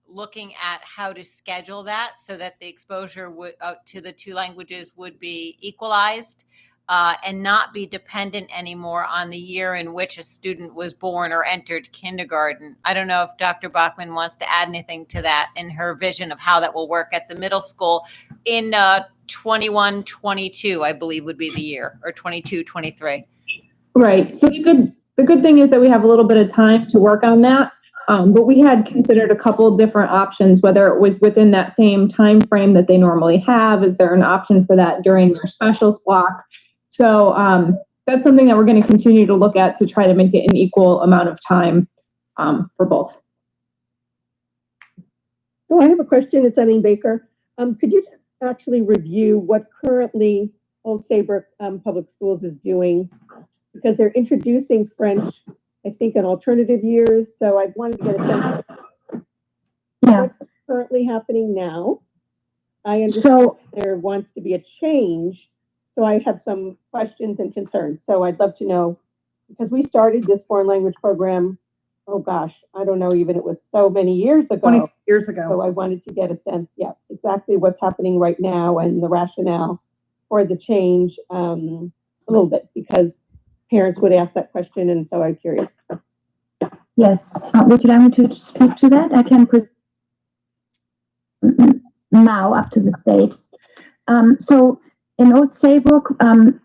looking at how to schedule that so that the exposure would to the two languages would be equalized and not be dependent anymore on the year in which a student was born or entered kindergarten. I don't know if Dr. Bachman wants to add anything to that in her vision of how that will work at the middle school in 21-22, I believe would be the year, or 22-23. Right. So the good thing is that we have a little bit of time to work on that. But we had considered a couple different options, whether it was within that same time frame that they normally have. Is there an option for that during their specials block? So that's something that we're going to continue to look at to try to make it an equal amount of time for both. So I have a question. It's Eileen Baker. Could you actually review what currently Old Saybrook Public Schools is doing? Because they're introducing French, I think, in alternative years. So I wanted to get a sense of what's currently happening now. I understand there wants to be a change. So I have some questions and concerns. So I'd love to know, because we started this foreign language program, oh gosh, I don't know, even it was so many years ago. 20 years ago. So I wanted to get a sense, exactly what's happening right now and the rationale for the change a little bit, because parents would ask that question, and so I'm curious. Yes. Would you like me to speak to that? I can put now up to the state. So in Old Saybrook,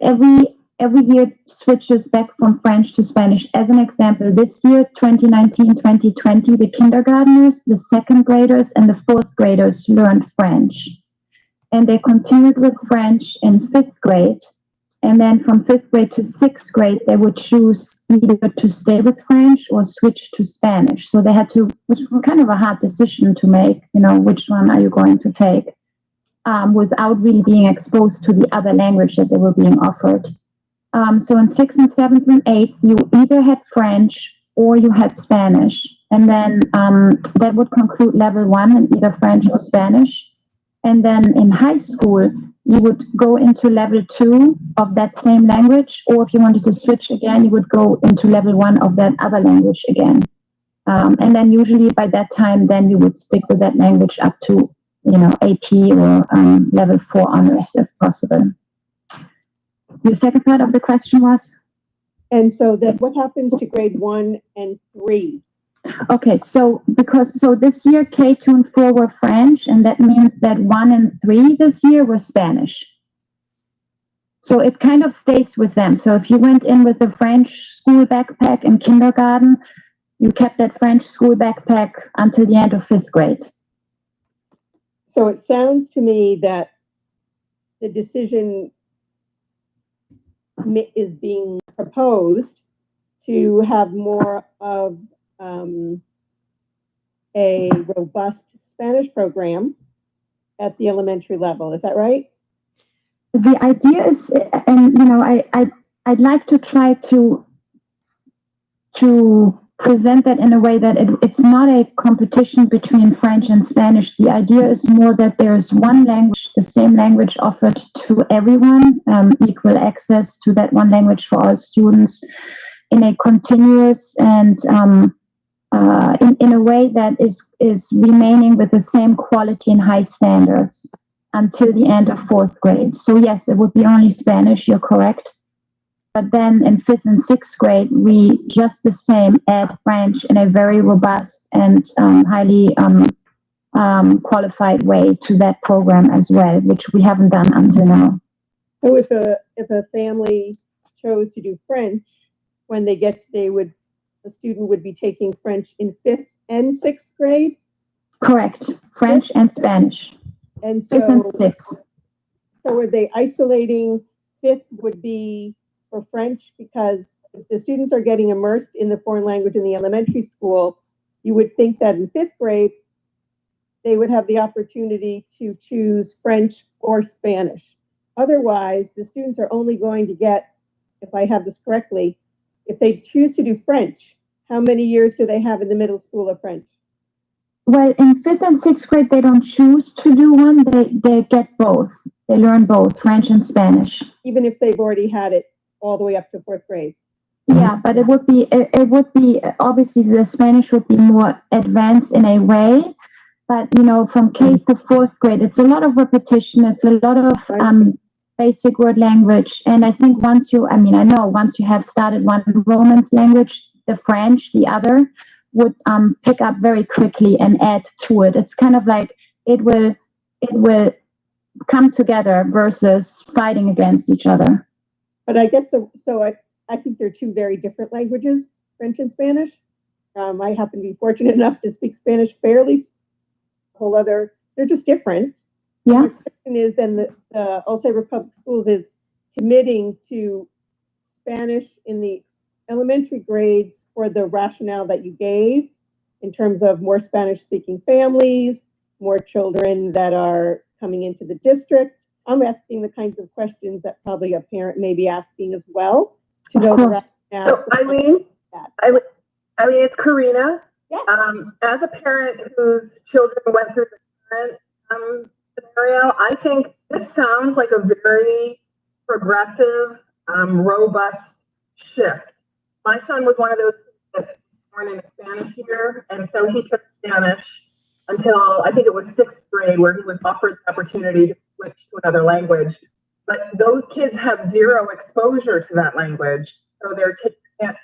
every year switches back from French to Spanish. As an example, this year, 2019-2020, the kindergartners, the second graders, and the fourth graders learned French. And they continued with French in fifth grade. And then from fifth grade to sixth grade, they would choose either to stay with French or switch to Spanish. So they had to, which was kind of a hard decision to make, which one are you going to take, without really being exposed to the other language that they were being offered. So in 6th and 7th and 8th, you either had French or you had Spanish. And then that would conclude level 1 in either French or Spanish. And then in high school, you would go into level 2 of that same language, or if you wanted to switch again, you would go into level 1 of that other language again. And then usually by that time, then you would stick with that language up to, AP or level 4 honors if possible. The second part of the question was? And so that what happens to grade 1 and 3? Okay, so this year K2 and 4 were French, and that means that 1 and 3 this year were Spanish. So it kind of stays with them. So if you went in with a French school backpack in kindergarten, you kept that French school backpack until the end of 5th grade. So it sounds to me that the decision is being proposed to have more of a robust Spanish program at the elementary level. Is that right? The idea is, and I'd like to try to present that in a way that it's not a competition between French and Spanish. The idea is more that there's one language, the same language offered to everyone, equal access to that one language for all students in a continuous and in a way that is remaining with the same quality and high standards until the end of 4th grade. So yes, it would be only Spanish, you're correct. But then in 5th and 6th grade, we just the same add French in a very robust and highly qualified way to that program as well, which we haven't done until now. So if a family chose to do French, when the student would be taking French in 5th and 6th grade? Correct. French and Spanish. And 5th and 6th. So are they isolating 5th would be for French, because if the students are getting immersed in the foreign language in the elementary school, you would think that in 5th grade, they would have the opportunity to choose French or Spanish. Otherwise, the students are only going to get, if I have this correctly, if they choose to do French, how many years do they have in the middle school of French? Well, in 5th and 6th grade, they don't choose to do one. They get both. They learn both, French and Spanish. Even if they've already had it all the way up to 4th grade. Yeah, but it would be obviously the Spanish would be more advanced in a way, but from K to 4th grade, it's a lot of repetition. It's a lot of basic word language, and I think once you have started one Romance language, the French, the other would pick up very quickly and add to it. It's kind of like it will come together versus fighting against each other. But I guess I think they're two very different languages, French and Spanish. I happen to be fortunate enough to speak Spanish fairly. They're just different. Yeah. The question is then the Alsace Public Schools is committing to Spanish in the elementary grades for the rationale that you gave in terms of more Spanish speaking families, more children that are coming into the district. I'm asking the kinds of questions that probably a parent may be asking as well to know the rationale. So Eileen, it's Karina. Yeah. As a parent whose children went through the current scenario, I think this sounds like a very progressive, robust shift. My son was one of those that was born in a Spanish year, and so he took Spanish until I think it was 6th grade, where he was offered the opportunity to switch to another language. But those kids have zero exposure to that language, so they're taking a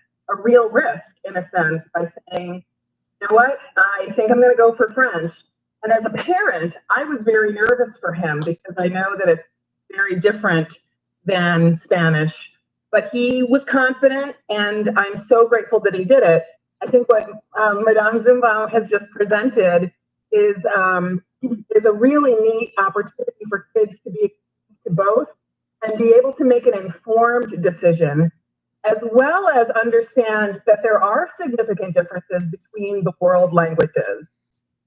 real risk in a sense by saying, you know what, I think I'm going to go for French. And as a parent, I was very nervous for him because I know that it's very different than Spanish. But he was confident, and I'm so grateful that he did it. I think what Madame Zimbaum has just presented is a really neat opportunity for kids to be exposed to both and be able to make an informed decision, as well as understand that there are significant differences between the world languages.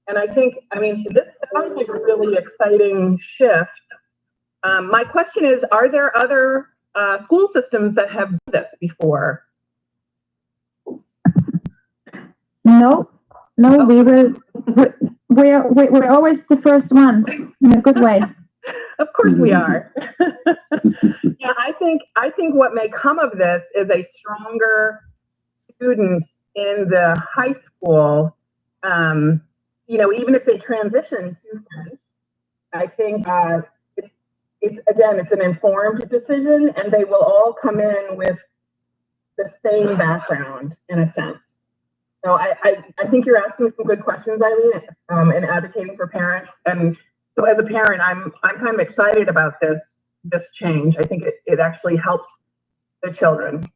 And I think, this sounds like a really exciting shift. My question is, are there other school systems that have done this before? No, we're always the first ones in a good way. Of course we are. Yeah, I think what may come of this is a stronger student in the high school. Even if they transition to French, I think it's an informed decision, and they will all come in with the same background in a sense. So I think you're asking some good questions, Eileen, and advocating for parents. And so as a parent, I'm kind of excited about this change. I think it actually helps the children.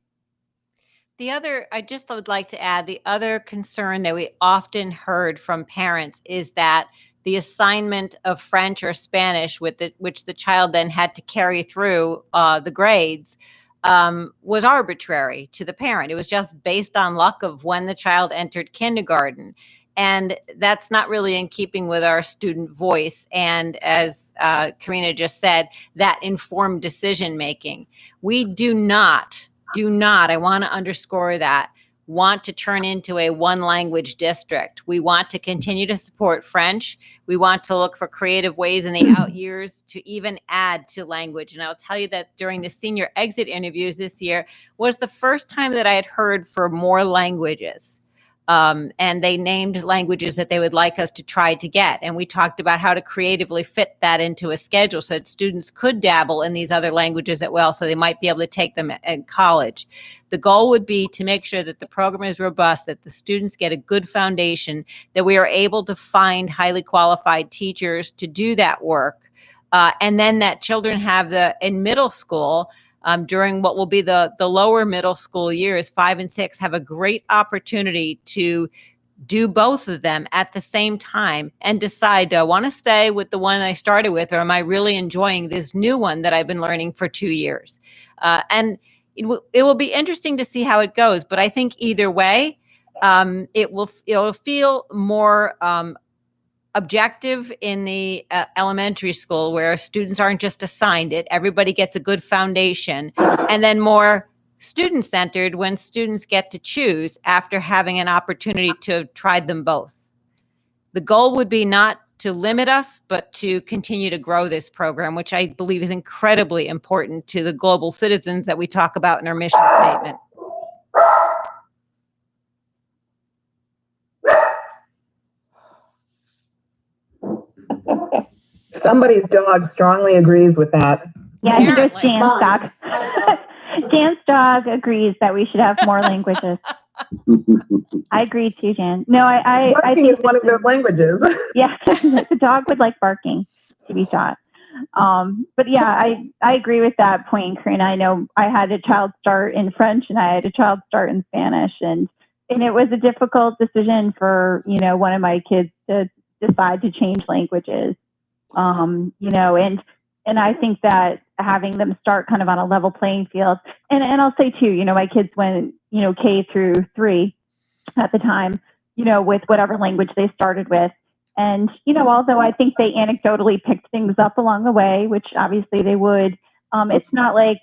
I just would like to add, the other concern that we often heard from parents is that the assignment of French or Spanish which the child then had to carry through the grades was arbitrary to the parent. It was just based on luck of when the child entered kindergarten. And that's not really in keeping with our student voice. And as Karina just said, that informed decision making. We do not, I want to underscore that, want to turn into a one language district. We want to continue to support French. We want to look for creative ways in the out years to even add to language. And I'll tell you that during the senior exit interviews this year was the first time that I had heard for more languages. And they named languages that they would like us to try to get. And we talked about how to creatively fit that into a schedule so that students could dabble in these other languages as well, so they might be able to take them in college. The goal would be to make sure that the program is robust, that the students get a good foundation, that we are able to find highly qualified teachers to do that work. And then that children have in middle school, during what will be the lower middle school years, 5 and 6, have a great opportunity to do both of them at the same time and decide, do I want to stay with the one I started with, or am I really enjoying this new one that I've been learning for 2 years? And it will be interesting to see how it goes. But I think either way, it'll feel more objective in the elementary school, where students aren't just assigned it, everybody gets a good foundation, and then more student-centered when students get to choose after having an opportunity to have tried them both. The goal would be not to limit us, but to continue to grow this program, which I believe is incredibly important to the global citizens that we talk about in our mission statement. Somebody's dog strongly agrees with that. Yeah, I think it was Jan's dog. Jan's dog agrees that we should have more languages. I agree too, Jan. No, I Barking think is one of those languages. Yeah, the dog would like barking, to be shot. But yeah, I agree with that point, Karina. I know I had a child start in French and I had a child start in Spanish, and it was a difficult decision for, one of my kids to decide to change languages. And I think that having them start kind of on a level playing field, and I'll say too, my kids went, K through 3 at the time, with whatever language they started with. And, although I think they anecdotally picked things up along the way, which obviously they would, it's not like,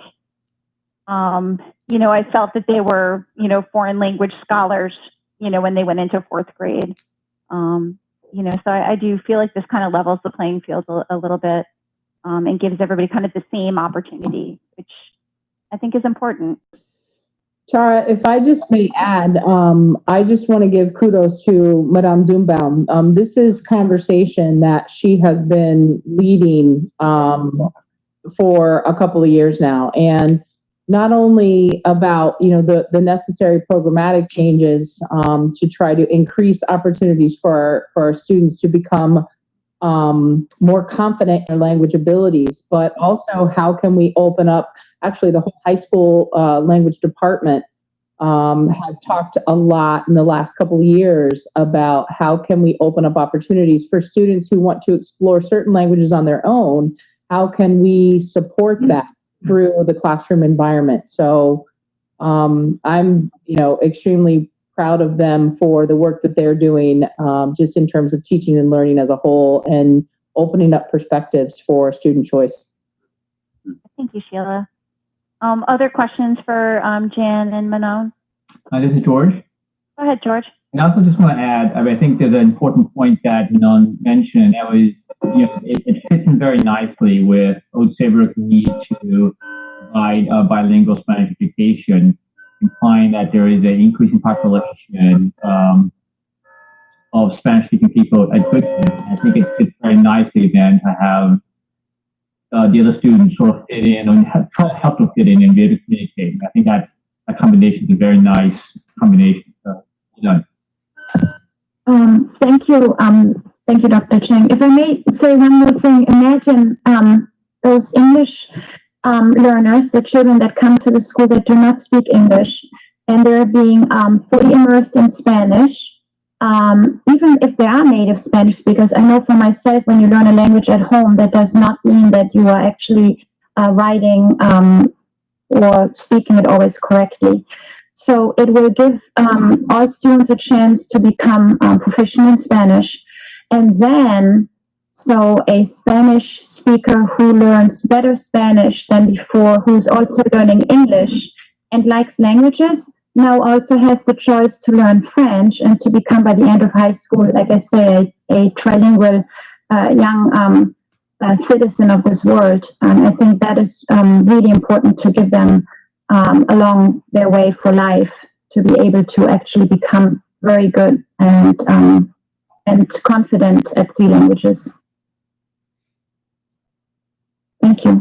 I felt that they were, foreign language scholars, when they went into 4th grade. So I do feel like this kind of levels the playing field a little bit, and gives everybody kind of the same opportunity, which I think is important. Tara, if I just may add, I just want to give kudos to Madame Doombaum. This is conversation that she has been leading for a couple of years now, and not only about the necessary programmatic changes to try to increase opportunities for our students to become more confident in their language abilities, but also how can we open up. Actually, the whole high school language department has talked a lot in the last couple of years about how can we open up opportunities for students who want to explore certain languages on their own. How can we support that through the classroom environment? So I'm, extremely proud of them for the work that they're doing, just in terms of teaching and learning as a whole and opening up perspectives for student choice. Thank you, Sheila. Other questions for Jan and Manon? This is George. Go ahead, George. And I also just want to add, I think there's an important point that Manon mentioned. That was, it fits in very nicely with Old Saybrook's need to provide bilingual Spanish education, implying that there is an increasing population of Spanish-speaking people at Goodman. I think it fits very nicely then to have the other students sort of fit in and help them fit in and be able to communicate. I think that combination is a very nice combination. So, Thank you. Thank you, Dr. Cheng. If I may say one more thing, imagine those English learners, the children that come to the school that do not speak English, and they're being fully immersed in Spanish, even if they are native Spanish speakers. I know for myself, when you learn a language at home, that does not mean that you are actually writing or speaking it always correctly. So it will give all students a chance to become proficient in Spanish. And then, so a Spanish speaker who learns better Spanish than before, who's also learning English and likes languages, now also has the choice to learn French and to become, by the end of high school, like I say, a trilingual young citizen of this world. I think that is really important to give them along their way for life, to be able to actually become very good and confident at 3 languages. Thank you.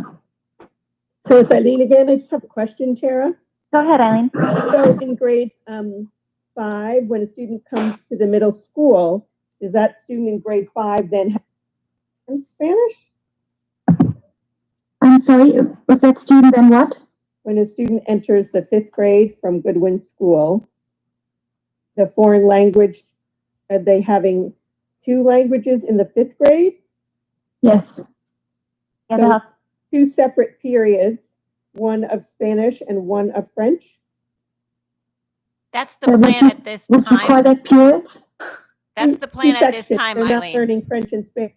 So it's Eileen again. I just have a question, Tara. Go ahead, Eileen. So in grades 5, when a student comes to the middle school, does that student in grade 5 then have Spanish? I'm sorry, was that student then what? When a student enters the 5th grade from Goodwin School, the foreign language, are they having 2 languages in the 5th grade? Yes. So 2 separate periods, one of Spanish and one of French? That's the plan at this time. Would you call that periods? That's the plan at this time, They're not Eileen. learning French and Spanish.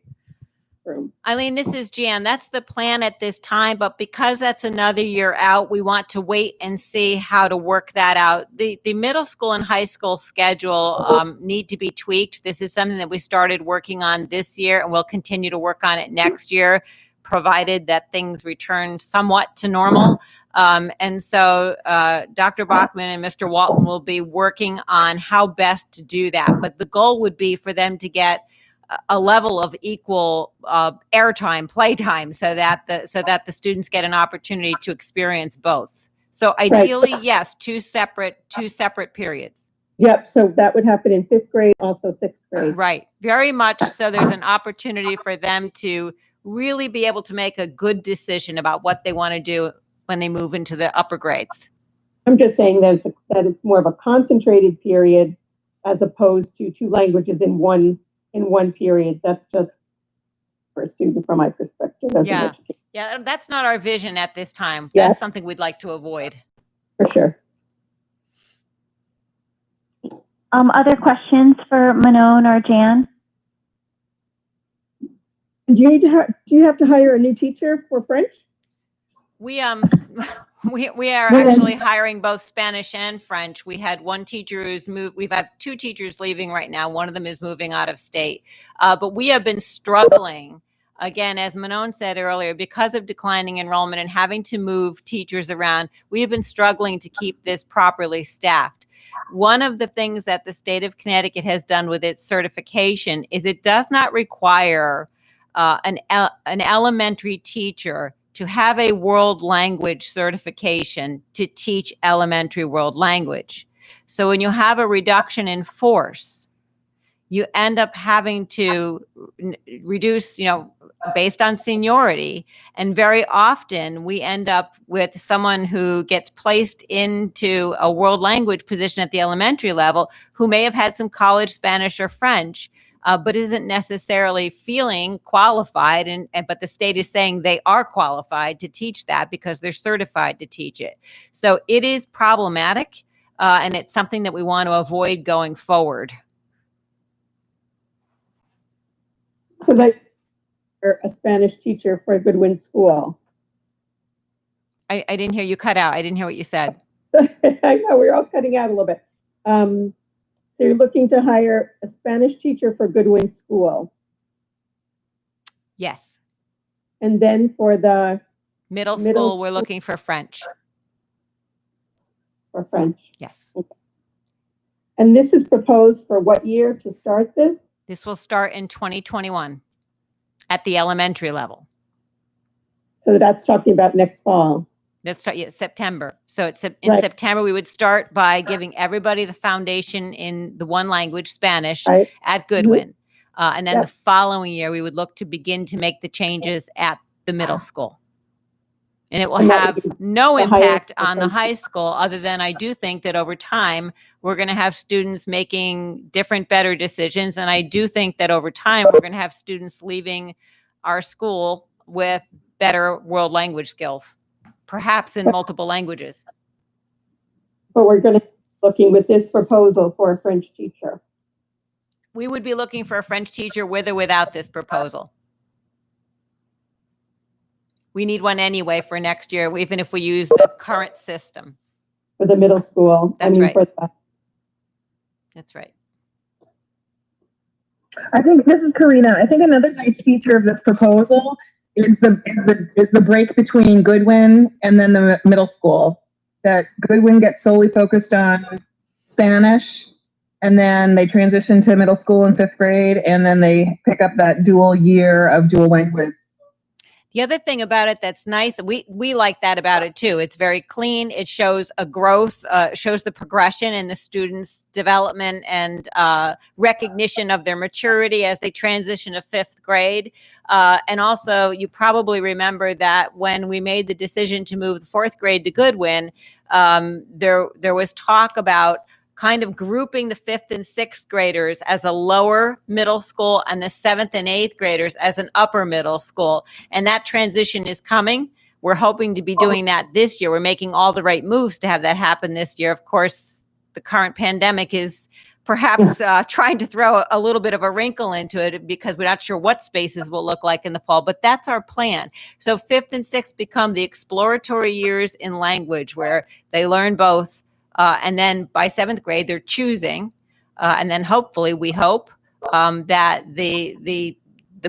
Eileen, this is Jan. That's the plan at this time, but because that's another year out, we want to wait and see how to work that out. The middle school and high school schedule need to be tweaked. This is something that we started working on this year, and we'll continue to work on it next year, provided that things return somewhat to normal. And so Dr. Bachman and Mr. Walton will be working on how best to do that. But the goal would be for them to get a level of equal airtime, playtime, so that the students get an opportunity to experience both. So ideally, yes, two separate periods. Yep. So that would happen in 5th grade, also 6th grade. Right. Very much so. There's an opportunity for them to really be able to make a good decision about what they want to do when they move into the upper grades. I'm just saying that it's more of a concentrated period as opposed to 2 languages in one period. That's just for a student from my perspective as an educator. Yeah, that's not our vision at this time. Yeah. That's something we'd like to avoid. For sure. Other questions for Manon or Jan? Do you have to hire a new teacher for French? We are actually hiring both Spanish and French. We had one teacher who's moved. We've had 2 teachers leaving right now. One of them is moving out of state. But we have been struggling, again, as Manon said earlier, because of declining enrollment and having to move teachers around. We have been struggling to keep this properly staffed. One of the things that the state of Connecticut has done with its certification is it does not require an elementary teacher to have a world language certification to teach elementary world language. So when you have a reduction in force, you end up having to reduce, based on seniority. And very often we end up with someone who gets placed into a world language position at the elementary level who may have had some college Spanish or French, but isn't necessarily feeling qualified. But the state is saying they are qualified to teach that because they're certified to teach it. So it is problematic, and it's something that we want to avoid going forward. So that you're a Spanish teacher for a Goodwin School. I didn't hear you cut out. I didn't hear what you said. I know, we're all cutting out a little bit. So you're looking to hire a Spanish teacher for Goodwin School. Yes. And then for the middle school, we're looking for French. For French. Yes. Okay. And this is proposed for what year to start this? This will start in 2021 at the elementary level. So that's talking about next fall. Let's start September. So it's in Right. September, we would start by giving everybody the foundation in the one language, Spanish, Right. at Goodwin. And then Yep. the following year, we would look to begin to make the changes at the middle school. And it will And that have would be no the higher impact on the education. high school, other than I do think that over time, we're going to have students making different, better decisions. And I do think that over time, we're going to have students leaving our school with better world language skills, perhaps in multiple languages. But we're going to be looking with this proposal for a French teacher. We would be looking for a French teacher with or without this proposal. We need one anyway for next year, even if we use the current system. For the middle school. That's right. For the, That's right. I think this is Karina. I think another nice feature of this proposal is the break between Goodwin and then the middle school. That Goodwin gets solely focused on Spanish, and then they transition to middle school in 5th grade, and then they pick up that dual year of dual language. The other thing about it that's nice, we like that about it too. It's very clean. It shows a growth, shows the progression in the students' development and recognition of their maturity as they transition to 5th grade. And also, you probably remember that when we made the decision to move the 4th grade to Goodwin, there was talk about kind of grouping the 5th and 6th graders as a lower middle school and the 7th and 8th graders as an upper middle school. And that transition is coming. We're hoping to be doing that this year. We're making all the right moves to have that happen this year. Of course, the current pandemic is perhaps trying to throw a little bit of a wrinkle into it because we're not sure what spaces will look like in the fall, but that's our plan. So 5th and 6th become the exploratory years in language where they learn both. And then by 7th grade, they're choosing. And then hopefully, we hope that the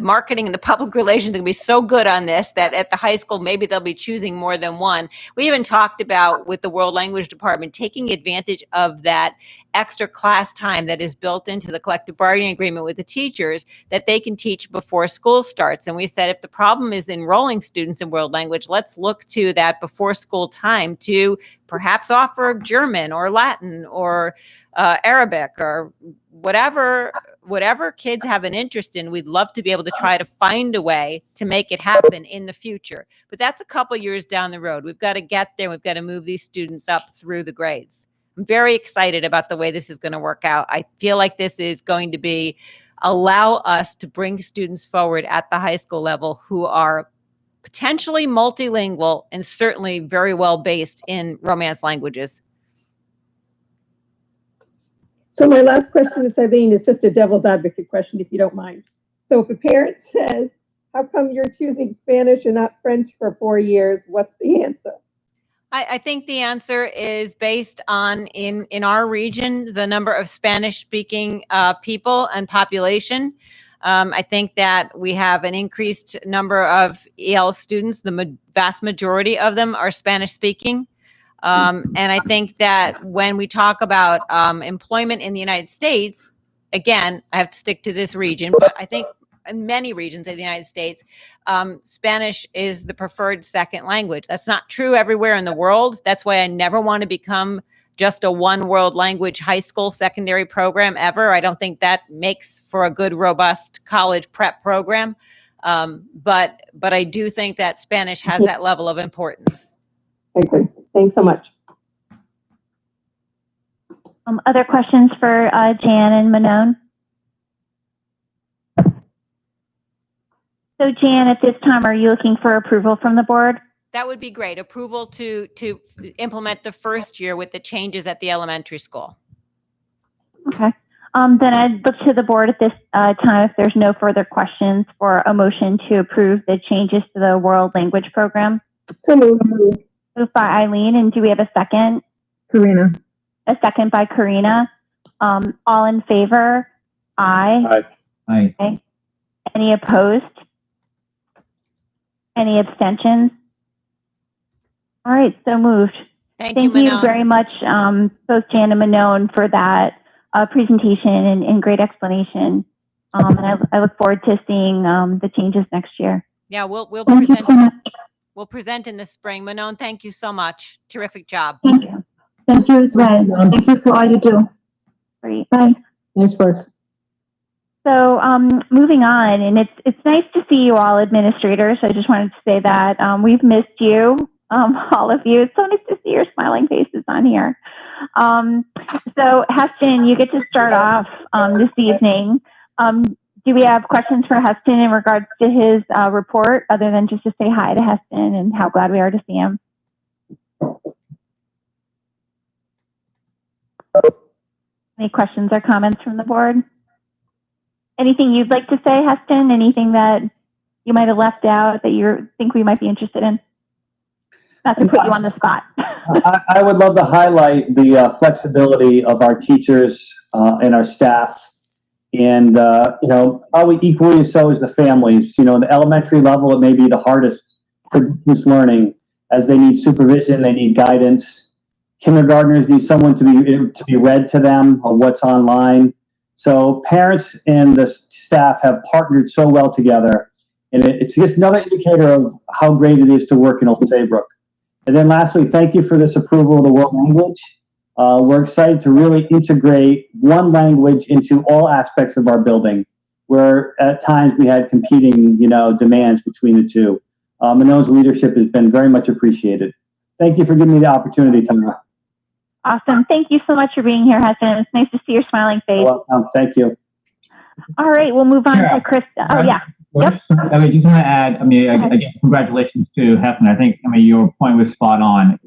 marketing and the public relations are going to be so good on this that at the high school, maybe they'll be choosing more than one. We even talked about with the World Language Department taking advantage of that extra class time that is built into the collective bargaining agreement with the teachers that they can teach before school starts. And we said, if the problem is enrolling students in world language, let's look to that before school time to perhaps offer German or Latin or Arabic or whatever kids have an interest in. We'd love to be able to try to find a way to make it happen in the future. But that's a couple years down the road. We've got to get there. We've got to move these students up through the grades. I'm very excited about the way this is going to work out. I feel like this is going to allow us to bring students forward at the high school level who are potentially multilingual and certainly very well based in Romance languages. so my last question to Eileen is just a devil's advocate question, if you don't mind. So if a parent says, how come you're choosing Spanish and not French for 4 years? What's the answer? I think the answer is based on, in our region, the number of Spanish-speaking people and population. I think that we have an increased number of EL students. The vast majority of them are Spanish-speaking. And I think that when we talk about employment in the United States, again, I have to stick to this region, but I think in many regions of the United States, Spanish is the preferred second language. That's not true everywhere in the world. That's why I never want to become just a one world language high school secondary program ever. I don't think that makes for a good, robust college prep program. But I do think that Spanish has that level of importance. I agree. Thanks so much. Other questions for Jan and Manon? So Jan, at this time, are you looking for approval from the board? That would be great. Approval to implement the first year with the changes at the elementary school. Okay. Then I'd look to the board at this time if there's no further questions for a motion to approve the changes to the world language program. So moved. Moved by Eileen, and do we have a second? Karina. A second by Karina. All in favor? Aye. Aye. Okay. Any opposed? Any abstentions? All right, so moved. Thank Thank you, you Manon. very much, both Jan and Manon, for that presentation and great explanation. And I look forward to seeing the changes next year. Yeah, we'll Thank you present. so much. will present in the spring. Manon, thank you so much. Terrific job. Thank you. Thank you as well. Thank you for all you do. Great. Bye. Nice work. So moving on, and it's nice to see you all administrators. I just wanted to say that we've missed you, all of you. It's so nice to see your smiling faces on here. So Heston, you get to start off this evening. Do we have questions for Heston in regards to his report, other than just to say hi to Heston and how glad we are to see him? Any questions or comments from the board? Anything you'd like to say, Heston? Anything that you might have left out that you think we might be interested in? Not to put you on the spot. I would love to highlight the flexibility of our teachers and our staff. And, probably equally so as the families. In the elementary level, it may be the hardest for distance learning, as they need supervision, they need guidance. Kindergartners need someone to be read to them on what's online. So parents and the staff have partnered so well together. And it's just another indicator of how great it is to work in Old Saybrook. And then lastly, thank you for this approval of the world language. We're excited to really integrate one language into all aspects of our building, where at times we had competing, demands between the two. Manon's leadership has been very much appreciated. Thank you for giving me the opportunity, Tara. Awesome. Thank you so much for being here, Heston. It's nice to see your smiling face. Welcome. Thank you. All right, we'll move on to Krista. Oh, yeah. Yep. Just want to add, again, congratulations to Heston. I think, your point was spot on.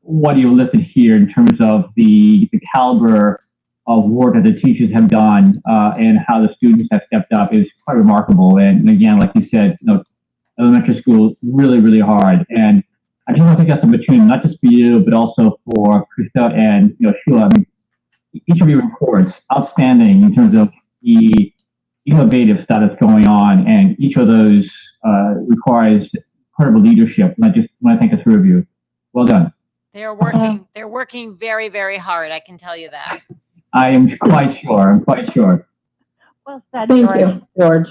What you listed here in terms of the caliber of work that the teachers have done and how the students have stepped up is quite remarkable. And again, like you said, elementary school really, really hard. And I just want to take this opportunity, not just for you, but also for Krista and Sheila. Each of your reports, outstanding in terms of the innovative stuff that's going on, and each of those requires incredible leadership. And I just want to thank the three of you. Well done. They're working very, very hard. I can tell you that. I am quite sure. Well said, Thank George. you, George.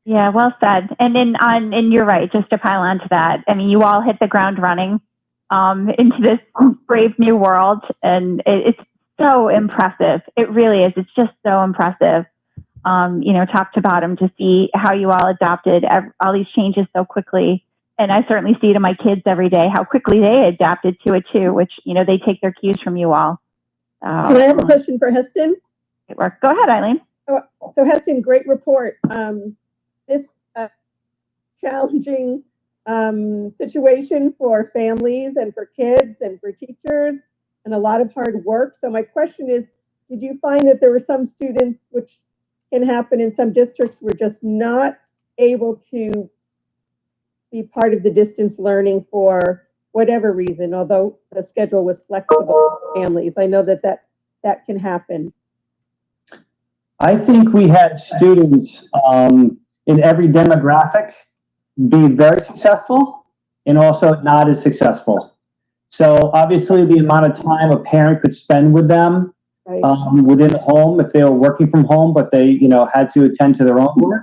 Yeah, well said. And then and you're right, just to pile on to that. You all hit the ground running into this brave new world, and it's so impressive. It really is. It's just so impressive. Top to bottom, to see how you all adopted all these changes so quickly. And I certainly see it in my kids every day, how quickly they adapted to it too, which, they take their cues from you all. Can I have a question for Heston? It worked. Go ahead, Eileen. So Heston, great report. This challenging situation for families and for kids and for teachers, and a lot of hard work. So my question is, did you find that there were some students, which can happen in some districts, were just not able to be part of the distance learning for whatever reason, although the schedule was flexible for families? I know that can happen. I think we had students in every demographic be very successful and also not as successful. So obviously the amount of time a parent could spend with them within the home, if they were working from home, but they had to attend to their own work,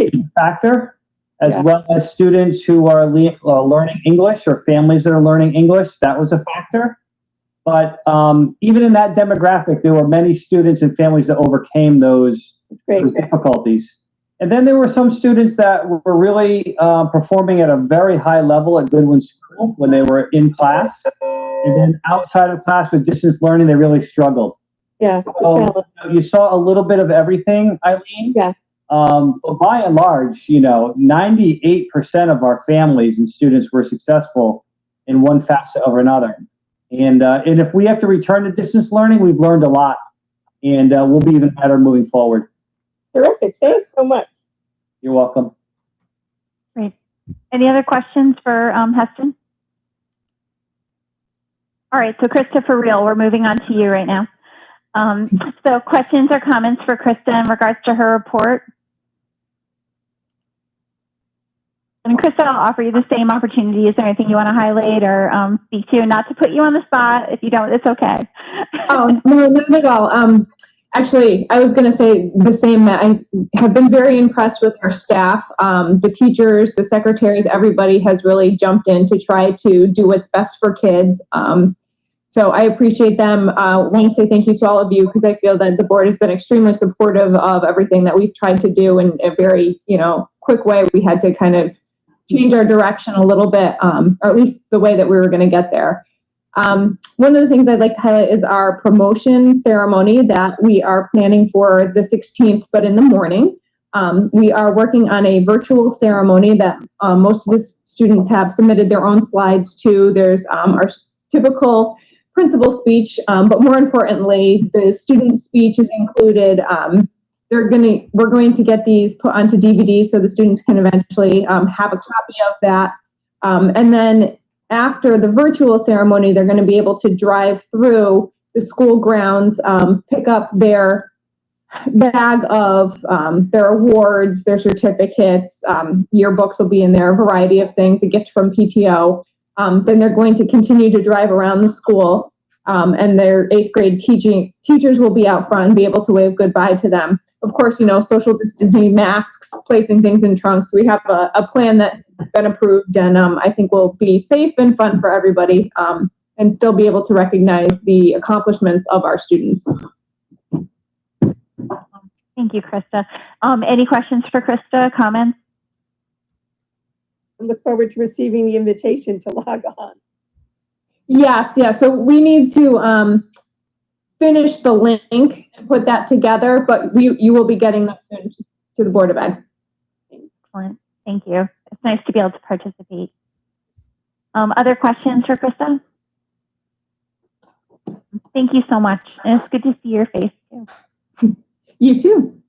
is a factor, as well as students who are learning English, or families that are learning English. That was a factor. But even in that demographic, there were many students and families that overcame those difficulties. And then there were some students that were really performing at a very high level at Goodwin School when they were in class. And then outside of class with distance learning, they really struggled. Yeah. So you saw a little bit of everything, Eileen. Yeah. But by and large, 98% of our families and students were successful in one facet or another. And if we have to return to distance learning, we've learned a lot, and we'll be even better moving forward. Terrific. Thanks so much. You're welcome. Great. Any other questions for Heston? All right, so Krista, for real, we're moving on to you right now. So questions or comments for Krista in regards to her report? And Krista, I'll offer you the same opportunity. Is there anything you want to highlight or speak to? Not to put you on the spot. If you don't, it's okay. Oh, no, not at all. Actually, I was going to say the same. I have been very impressed with our staff. The teachers, the secretaries, everybody has really jumped in to try to do what's best for kids. So I appreciate them. I want to say thank you to all of you because I feel that the board has been extremely supportive of everything that we've tried to do in a very, quick way. We had to kind of change our direction a little bit, or at least the way that we were going to get there. One of the things I'd like to highlight is our promotion ceremony that we are planning for the 16th, but in the morning. We are working on a virtual ceremony that most of the students have submitted their own slides to. There's our typical principal speech, but more importantly, the student speech is included. We're going to get these put onto DVD so the students can eventually have a copy of that. And then after the virtual ceremony, they're going to be able to drive through the school grounds, pick up their bag of their awards, their certificates, yearbooks will be in there, a variety of things, a gift from PTO. Then they're going to continue to drive around the school, and their 8th grade teachers will be out front and be able to wave goodbye to them. Of course, social distancing, masks, placing things in trunks. We have a plan that's been approved, and I think will be safe and fun for everybody, and still be able to recognize the accomplishments of our students. Thank you, Krista. Any questions for Krista? Comments? I look forward to receiving the invitation to log on. Yes, yeah. So we need to finish the link and put that together, but you will be getting that soon to the Board of Ed. Excellent. Thank you. It's nice to be able to participate. Other questions for Krista? Thank you so much. And it's good to see your face too. You too.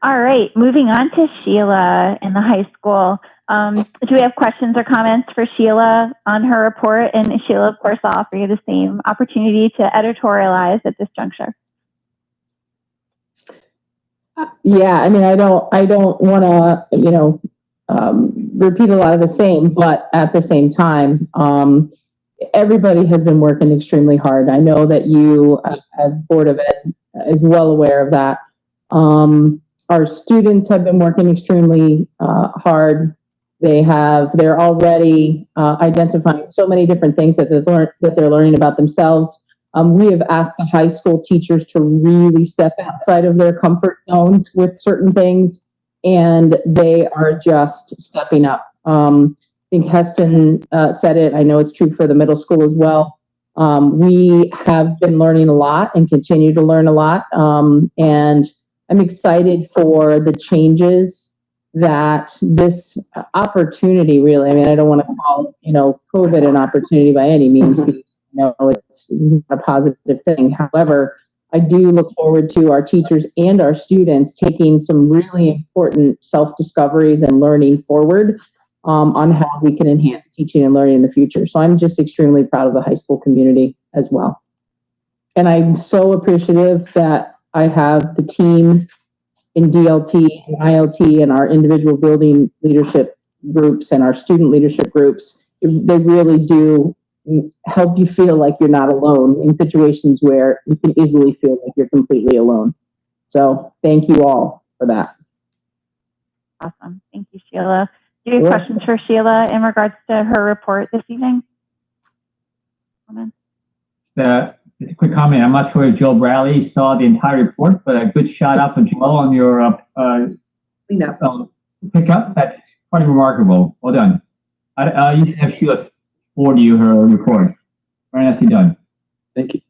All right, moving on to Sheila in the high school. Do we have questions or comments for Sheila on her report? And Sheila, of course, I'll offer you the same opportunity to editorialize at this juncture. Yeah, I mean, I don't want to, repeat a lot of the same, but at the same time, everybody has been working extremely hard. I know that you, as Board of Ed, is well aware of that. Our students have been working extremely hard. They're already identifying so many different things that they're learning about themselves. We have asked the high school teachers to really step outside of their comfort zones with certain things, and they are just stepping up. I think Heston said it. I know it's true for the middle school as well. We have been learning a lot and continue to learn a lot, and I'm excited for the changes that this opportunity really, I mean, I don't want to call, COVID an opportunity by any means, because, it's a positive thing. However, I do look forward to our teachers and our students taking some really important self-discoveries and learning forward on how we can enhance teaching and learning in the future. So I'm just extremely proud of the high school community as well. And I'm so appreciative that I have the team in DLT and ILT and our individual building leadership groups and our student leadership groups. They really do help you feel like you're not alone in situations where you can easily feel like you're completely alone. So thank you all for that. Awesome. Thank you, Sheila. Do you have questions for Sheila in regards to her report this evening? Just a quick comment. I'm not sure if Joe Bradley saw the entire report, but a good shout out to Joe on your pickup. That's quite remarkable. Well done. You should have Sheila forward you her report. Very nicely done. Thank you.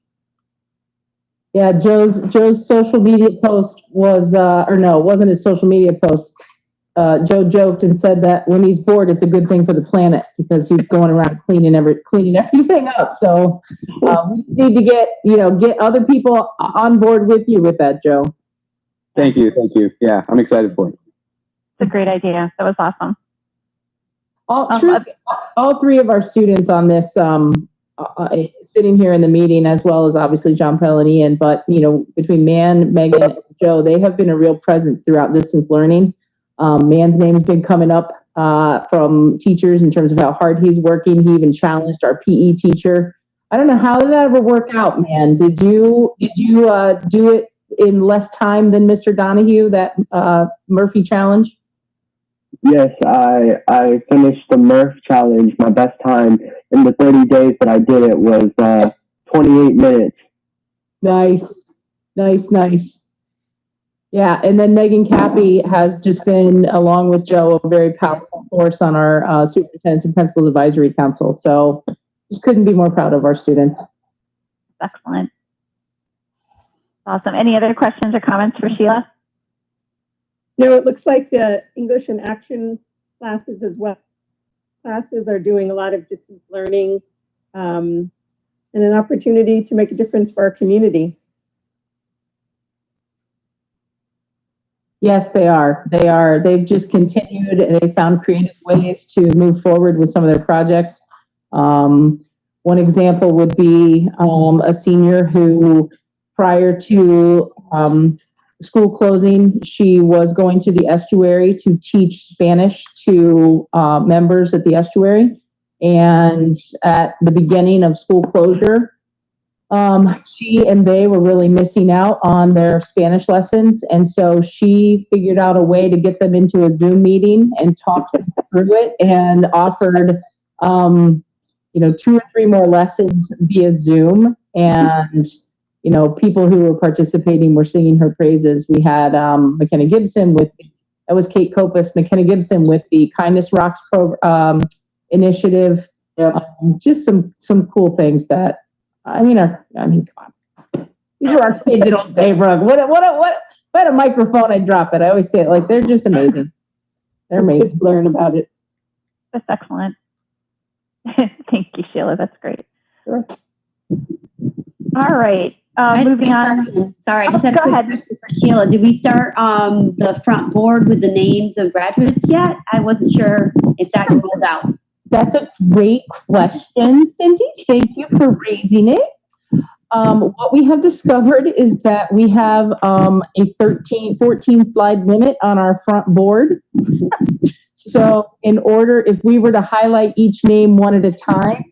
Yeah, Joe's social media post was, or no, it wasn't his social media post. Joe joked and said that when he's bored, it's a good thing for the planet because he's going around cleaning everything up. So we just need to get other people on board with you with that, Joe. Thank you. Yeah, I'm excited for it. It's a great idea. That was awesome. All three of our students on this sitting here in the meeting, as well as obviously John Pell and Ian, but between Man, Megan, and Joe, they have been a real presence throughout distance learning. Man's name has been coming up from teachers in terms of how hard he's working. He even challenged our PE teacher. I don't know, how did that ever work out, man? Did you do it in less time than Mr. Donahue, that Murphy challenge? Yes, I finished the Murph challenge. My best time in the 30 days that I did it was 28 minutes. Nice. Yeah, and then Megan Cappy has just been, along with Joe, a very powerful force on our Superintendents and Principals Advisory Council. So just couldn't be more proud of our students. Excellent. Awesome. Any other questions or comments for Sheila? No, it looks like the English and action classes as well. Classes are doing a lot of distance learning and an opportunity to make a difference for our community. Yes, they are. They've just continued and they found creative ways to move forward with some of their projects. One example would be a senior who, prior to school closing, she was going to the estuary to teach Spanish to members at the estuary. And at the beginning of school closure, she and they were really missing out on their Spanish lessons. And so she figured out a way to get them into a Zoom meeting and talked them through it and offered, 2 or 3 more lessons via Zoom. And, people who were participating were singing her praises. We had McKenna Gibson that was Kate Kopus, McKenna Gibson with the Kindness Rocks initiative. Just some cool things that, come on. These are our kids at Old Saybrook. What a microphone, I drop it. I always say it, like, they're just amazing. They're amazing. Kids learn about it. That's excellent. Thank you, Sheila. That's great. Sure. All right. Moving on. Sorry, I just had a quick question for Sheila. Did we start the front board with the names of graduates yet? I wasn't sure if that rolled out. That's a great question, Cindy. Thank you for raising it. What we have discovered is that we have a 14 slide limit on our front board. So if we were to highlight each name one at a time,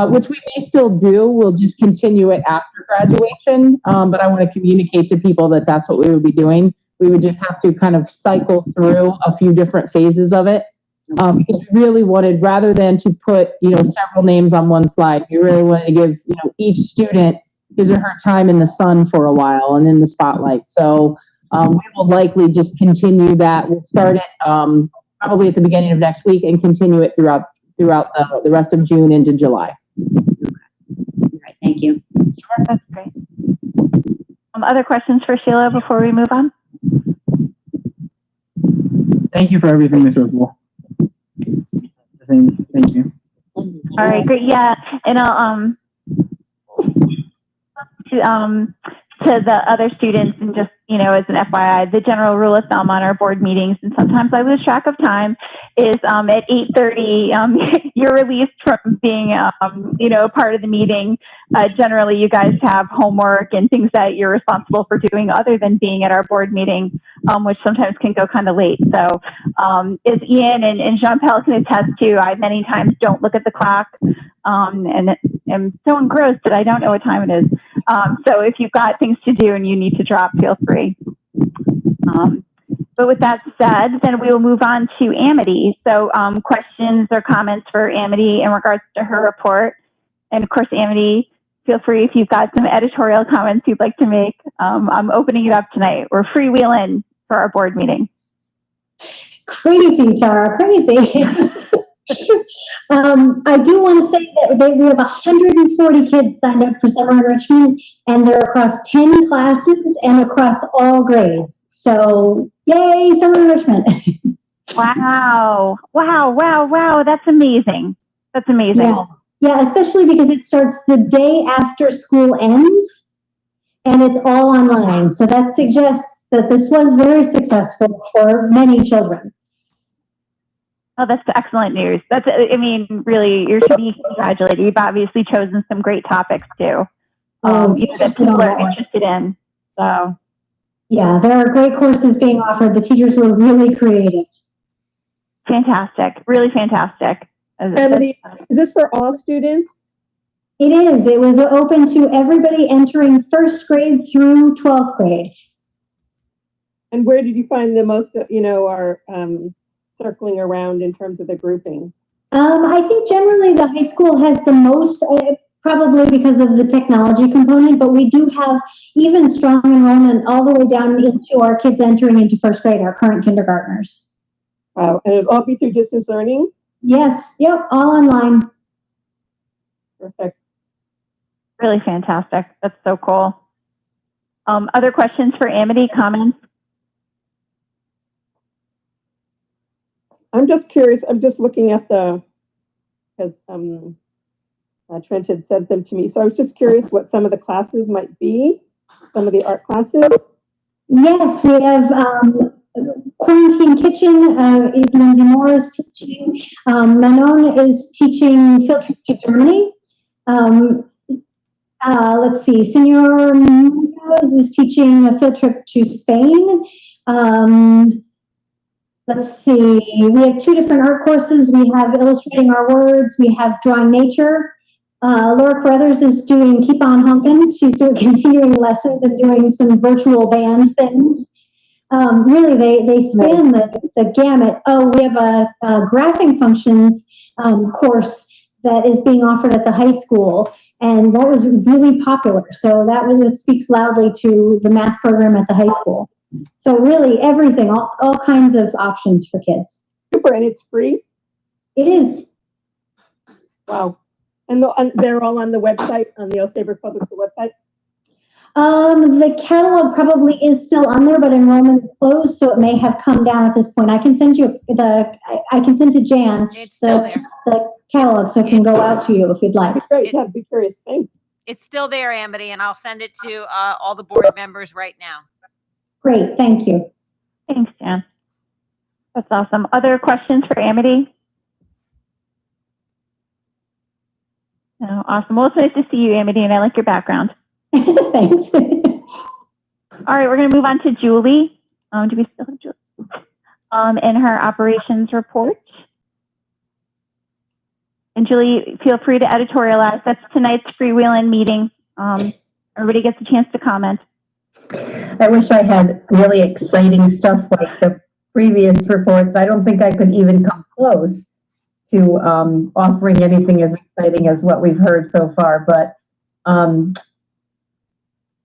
which we may still do, we'll just continue it after graduation. But I want to communicate to people that that's what we would be doing. We would just have to kind of cycle through a few different phases of it. Because we really wanted, rather than to put, several names on one slide, we really wanted to give, each student his or her time in the sun for a while and in the spotlight. So we will likely just continue that. We'll start it probably at the beginning of next week and continue it throughout the rest of June into July. All right, thank you. Sure, that's great. Other questions for Sheila before we move on? Thank you for everything, Ms. Roswell. Thank you. All right, great. Yeah, and I'll to the other students, and just, as an FYI, the general rule of thumb on our board meetings, and sometimes I lose track of time, is at 8:30, you're released from being, part of the meeting. Generally, you guys have homework and things that you're responsible for doing other than being at our board meeting, which sometimes can go kind of late. So as Ian and Jean-Paul can attest to, I many times don't look at the clock and am so engrossed that I don't know what time it is. So if you've got things to do and you need to drop, feel free. But with that said, then we will move on to Amity. So questions or comments for Amity in regards to her report. And of course, Amity, feel free if you've got some editorial comments you'd like to make. I'm opening it up tonight. We're freewheeling for our board meeting. Crazy, Tara, crazy. I do want to say that we have 140 kids signed up for summer enrichment, and they're across 10 classes and across all grades. So, yay, summer enrichment. Wow. That's amazing. That's amazing. Yeah, especially because it starts the day after school ends, and it's all online. So that suggests that this was very successful for many children. Oh, that's excellent news. Really, you should be congratulated. You've obviously chosen some great topics too, that people are interested in. So, yeah, there are great courses being offered. The teachers were really creative. Fantastic, really fantastic. Amity, is this for all students? It is. It was open to everybody entering first grade through 12th grade. And where did you find the most, are circling around in terms of the grouping? I think generally the high school has the most, probably because of the technology component, but we do have even strong enrollment all the way down into our kids entering into first grade, our current kindergartners. Wow, and it'll all be through distance learning? Yes, yep, all online. Perfect. Really fantastic. That's so cool. Other questions for Amity, comments? I'm just curious, I'm just looking at because Trent had sent them to me. So I was just curious what some of the classes might be, some of the art classes. Yes, we have Quarantine Kitchen, Lindsay Morris teaching. Manon is teaching Field Trip to Germany. Let's see, Senor Munoz is teaching a field trip to Spain. Let's see, we have 2 different art courses. We have Illustrating Our Words. We have Drawing Nature. Laura Carruthers is doing Keep On Humpin'. She's doing continuing lessons and doing some virtual band things. Really, they span the gamut. Oh, we have a graphing functions course that is being offered at the high school, and that was really popular. So it speaks loudly to the math program at the high school. So really, everything, all kinds of options for kids. Super, and it's free? It is. Wow. And they're all on the website, on the Osage Public School website? The catalog probably is still on there, but enrollment's closed, so it may have come down at this point. I can send you I can send to Jan the catalog, so it can go out to you if you'd like. Great, yeah, be curious. Thanks. It's still there, Amity, and I'll send it to all the board members right now. Great, thank you. Thanks, Jan. That's awesome. Other questions for Amity? No, awesome. Well, it's nice to see you, Amity, and I like your background. Thanks. All right, we're going to move on to Julie. Do we still have Julie? In her operations report. And Julie, feel free to editorialize. That's tonight's freewheeling meeting. Everybody gets a chance to comment. I wish I had really exciting stuff like the previous reports. I don't think I could even come close to offering anything as exciting as what we've heard so far. But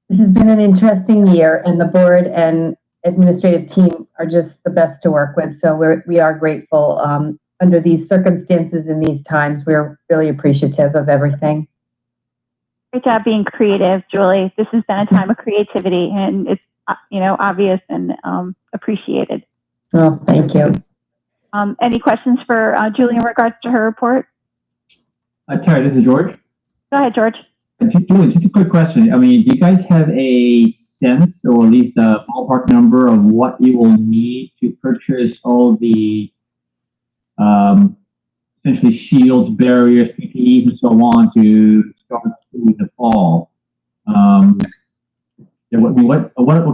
this has been an interesting year, and the board and administrative team are just the best to work with. So we are grateful under these circumstances in these times. We're really appreciative of everything. Great job being creative, Julie. This has been a time of creativity, and it's obvious and appreciated. Oh, thank you. Any questions for Julie in regards to her report? Terry, this is George. Go ahead, George. Julie, just a quick question. I mean, do you guys have a sense, or at least a ballpark number, of what you will need to purchase all the essentially shields, barriers, PPEs, and so on to start through the fall? What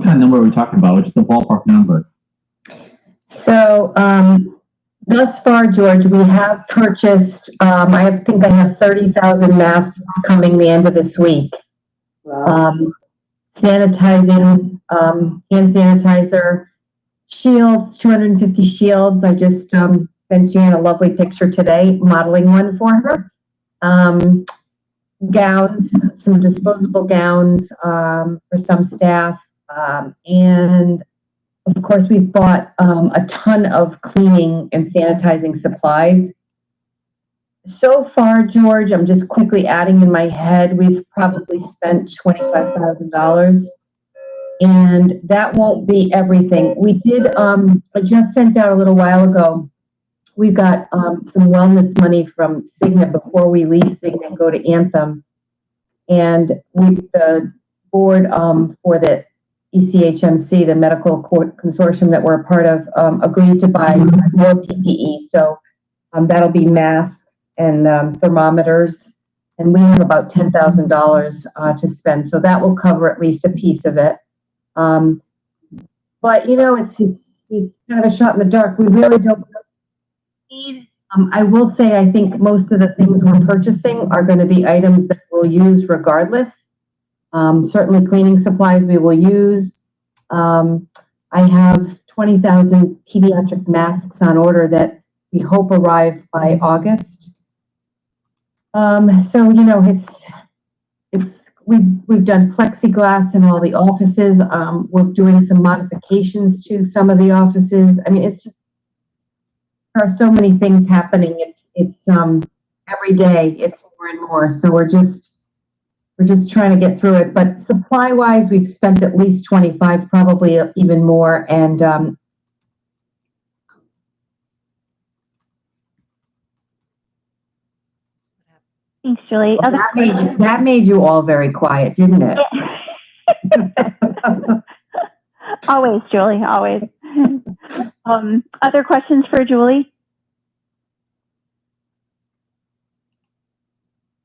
kind of number are we talking about? What's the ballpark number? So thus far, George, we have purchased, I think I have 30,000 masks coming the end of this week. Sanitizing, hand sanitizer, shields, 250 shields. I just sent Jan a lovely picture today, modeling one for her. Gowns, some disposable gowns for some staff, and of course, we've bought a ton of cleaning and sanitizing supplies. So far, George, I'm just quickly adding in my head, we've probably spent $25,000, and that won't be everything. We did, I just sent out a little while ago, we got some wellness money from Cigna before we leave Cigna and go to Anthem. And the board for the ECHMC, the medical consortium that we're a part of, agreed to buy more PPE. So that'll be masks and thermometers. And we have about $10,000 to spend. So that will cover at least a piece of it. But, it's kind of a shot in the dark. We really don't need I will say, I think most of the things we're purchasing are going to be items that we'll use regardless. Certainly cleaning supplies we will use. I have 20,000 pediatric masks on order that we hope arrive by August. So, you know, we've done plexiglass in all the offices. We're doing some modifications to some of the offices. I mean, it's just, there are so many things happening. It's every day it's more and more. So we're just trying to get through it. But supply wise, we've spent at least 25, probably even more. And thanks, Julie. well, that made you all very quiet, didn't it? Always, Julie, always. Other questions for Julie?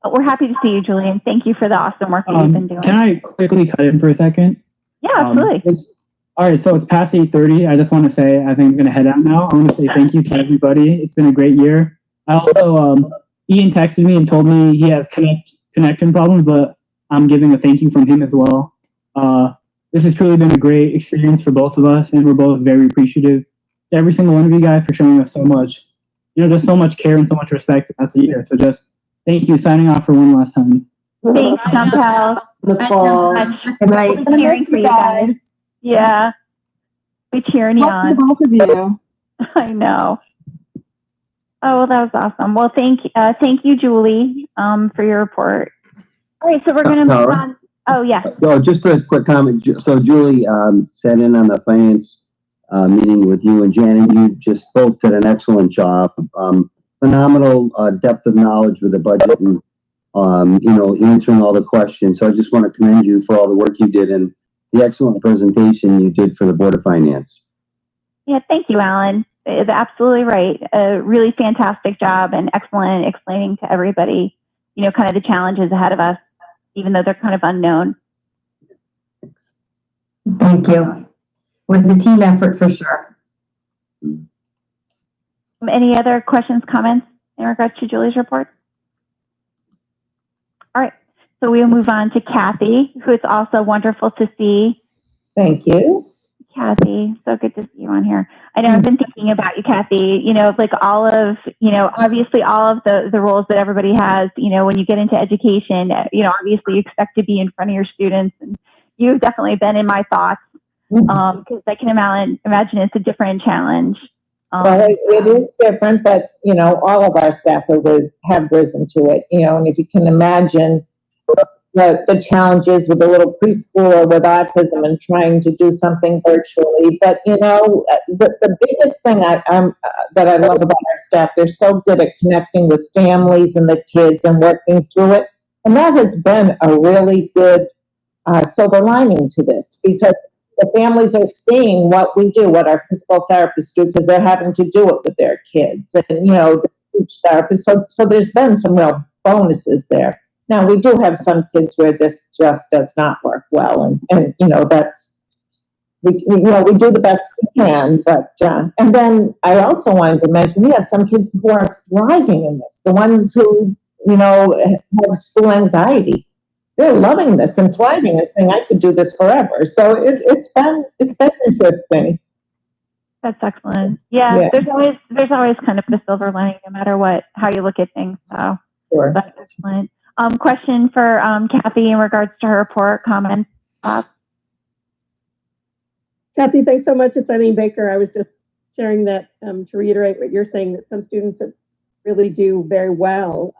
We're happy to see you, Julie, and thank you for the awesome work that you've been doing. Can I quickly cut in for a second? Yeah, absolutely. All right, so it's past 8:30. I just want to say, I think I'm going to head out now. I want to say thank you to everybody. It's been a great year. I also, Ian texted me and told me he has connection problems, but I'm giving a thank you from him as well. This has truly been a great experience for both of us, and we're both very appreciative to every single one of you guys for showing us so much, just so much care and so much respect throughout the year. So just thank you. Signing off for one last time. Thanks, Chantal. The fall. We're cheering for you guys. Yeah. We're cheering you on. Both of you. I know. Oh, well, that was awesome. Well, thank you, Julie, for your report. All right, so we're going to move on. Oh, yes. So just a quick comment. So Julie sat in on the finance meeting with you and Jan, and you just both did an excellent job. Phenomenal depth of knowledge with the budget and, answering all the questions. So I just want to commend you for all the work you did and the excellent presentation you did for the Board of Finance. Yeah, thank you, Alan. It's absolutely right. A really fantastic job and excellent explaining to everybody, kind of the challenges ahead of us, even though they're kind of unknown. Thank you. It was a team effort for sure. Any other questions, comments in regards to Julie's report? All right, so we'll move on to Kathy, who is also wonderful to see. Thank you. Kathy, so good to see you on here. I know I've been thinking about you, Kathy, like all of, obviously all of the roles that everybody has, when you get into education, obviously you expect to be in front of your students, and you've definitely been in my thoughts, because I can imagine it's a different challenge. Well, it is different, but, all of our staff have risen to it, and if you can imagine the challenges with a little preschooler with autism and trying to do something virtually. But, the biggest thing that I love about our staff, they're so good at connecting with families and the kids and working through it. And that has been a really good silver lining to this, because the families are seeing what we do, what our physical therapists do, because they're having to do it with their kids, and the speech therapists. So there's been some real bonuses there. Now we do have some kids where this just does not work well, and that's we do the best we can. But and then I also wanted to mention we have some kids who are thriving in this. The ones who have school anxiety. They're loving this and thriving and saying, I could do this forever. So it's been interesting. That's excellent. Yeah, there's always kind of the silver lining, no matter how you look at things. So sure. That's excellent. Question for Kathy in regards to her report, comments. Kathy, thanks so much. It's Eileen Baker. I was just sharing that to reiterate what you're saying, that some students really do very well.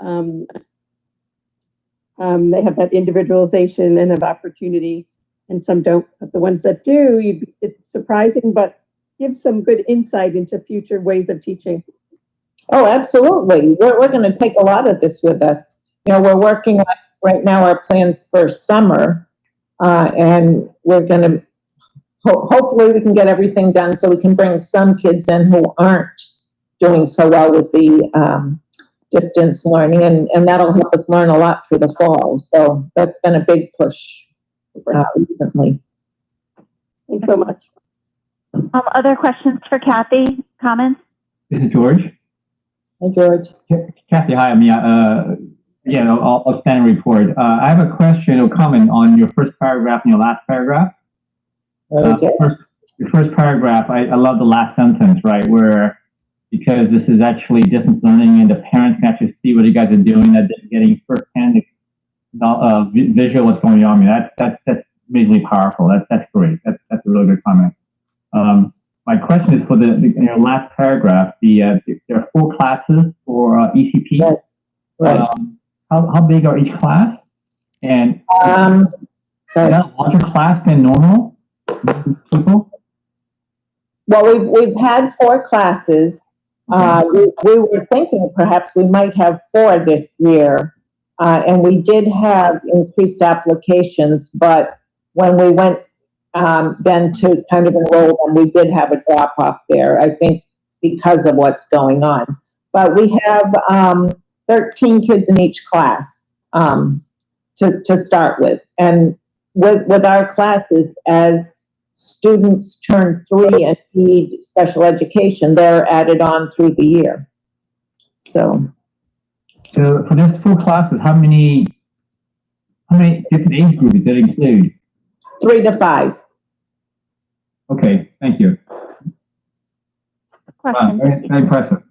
They have that individualization and have opportunity, and some don't. But the ones that do, it's surprising, but gives some good insight into future ways of teaching. Oh, absolutely. We're going to take a lot of this with us. We're working on right now our plan for summer, and we're going to hopefully we can get everything done so we can bring some kids in who aren't doing so well with the distance learning, and that'll help us learn a lot through the fall. So that's been a big push recently. Thanks so much. Other questions for Kathy? Comments? This is George. Hey, George. Kathy, hi. Again, outstanding report. I have a question or comment on your first paragraph and your last paragraph. Okay. Your first paragraph, I love the last sentence, right, where because this is actually distance learning and the parents can actually see what you guys are doing, that they're getting firsthand visual what's going on. I mean, that's amazingly powerful. That's great. That's a really good comment. My question is for in your last paragraph, there are 4 classes for ECP. Right. How big are each class? And Sorry. is that a larger class than normal people? Well, we've had 4 classes. We were thinking perhaps we might have 4 this year, and we did have increased applications, but when we went then to kind of enroll them, we did have a drop off there, I think because of what's going on. But we have 13 kids in each class to start with. And with our classes, as students turn 3 and need special education, they're added on through the year. So for these 4 classes, how many different age groups did it include? 3 to 5. Okay, thank you. Question. Wow, very impressive.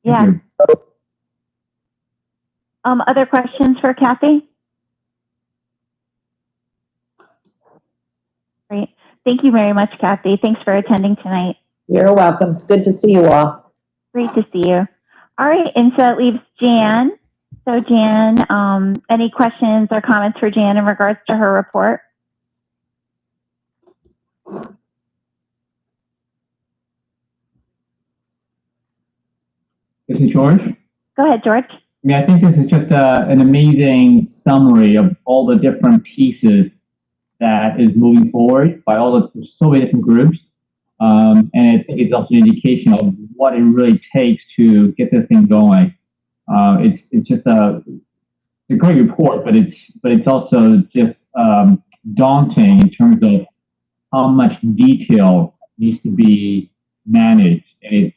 Yeah. Thank you. Other questions for Kathy? Great. Thank you very much, Kathy. Thanks for attending tonight. You're welcome. It's good to see you all. Great to see you. All right, and so that leaves Jan. So Jan, any questions or comments for Jan in regards to her report? This is George. Go ahead, George. I mean, I think this is just an amazing summary of all the different pieces that is moving forward by so many different groups. And I think it's also an indication of what it really takes to get this thing going. It's just a great report, but it's also just daunting in terms of how much detail needs to be managed. And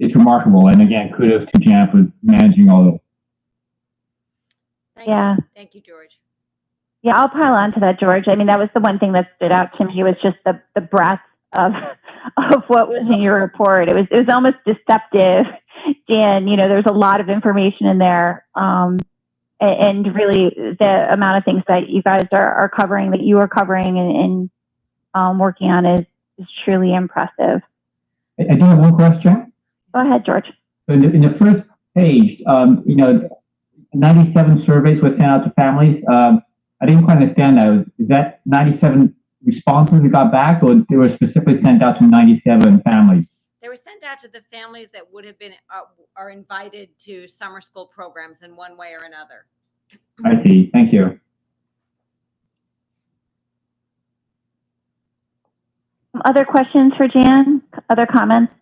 it's remarkable. And again, kudos to Jan for managing all of it. Thank you, George. Yeah, I'll pile on to that, George. I mean, that was the one thing that stood out to me was just the breadth of what was in your report. It was almost deceptive, Jan. You know, there's a lot of information in there, and really the amount of things that you guys are covering, that you are covering and working on is truly impressive. I do have one question. Go ahead, George. In the first page, 97 surveys were sent out to families. I didn't quite understand that. Is that 97 responses we got back, or they were specifically sent out to 97 families? They were sent out to the families that would have been are invited to summer school programs in one way or another. I see. Thank you. Other questions for Jan? Other comments?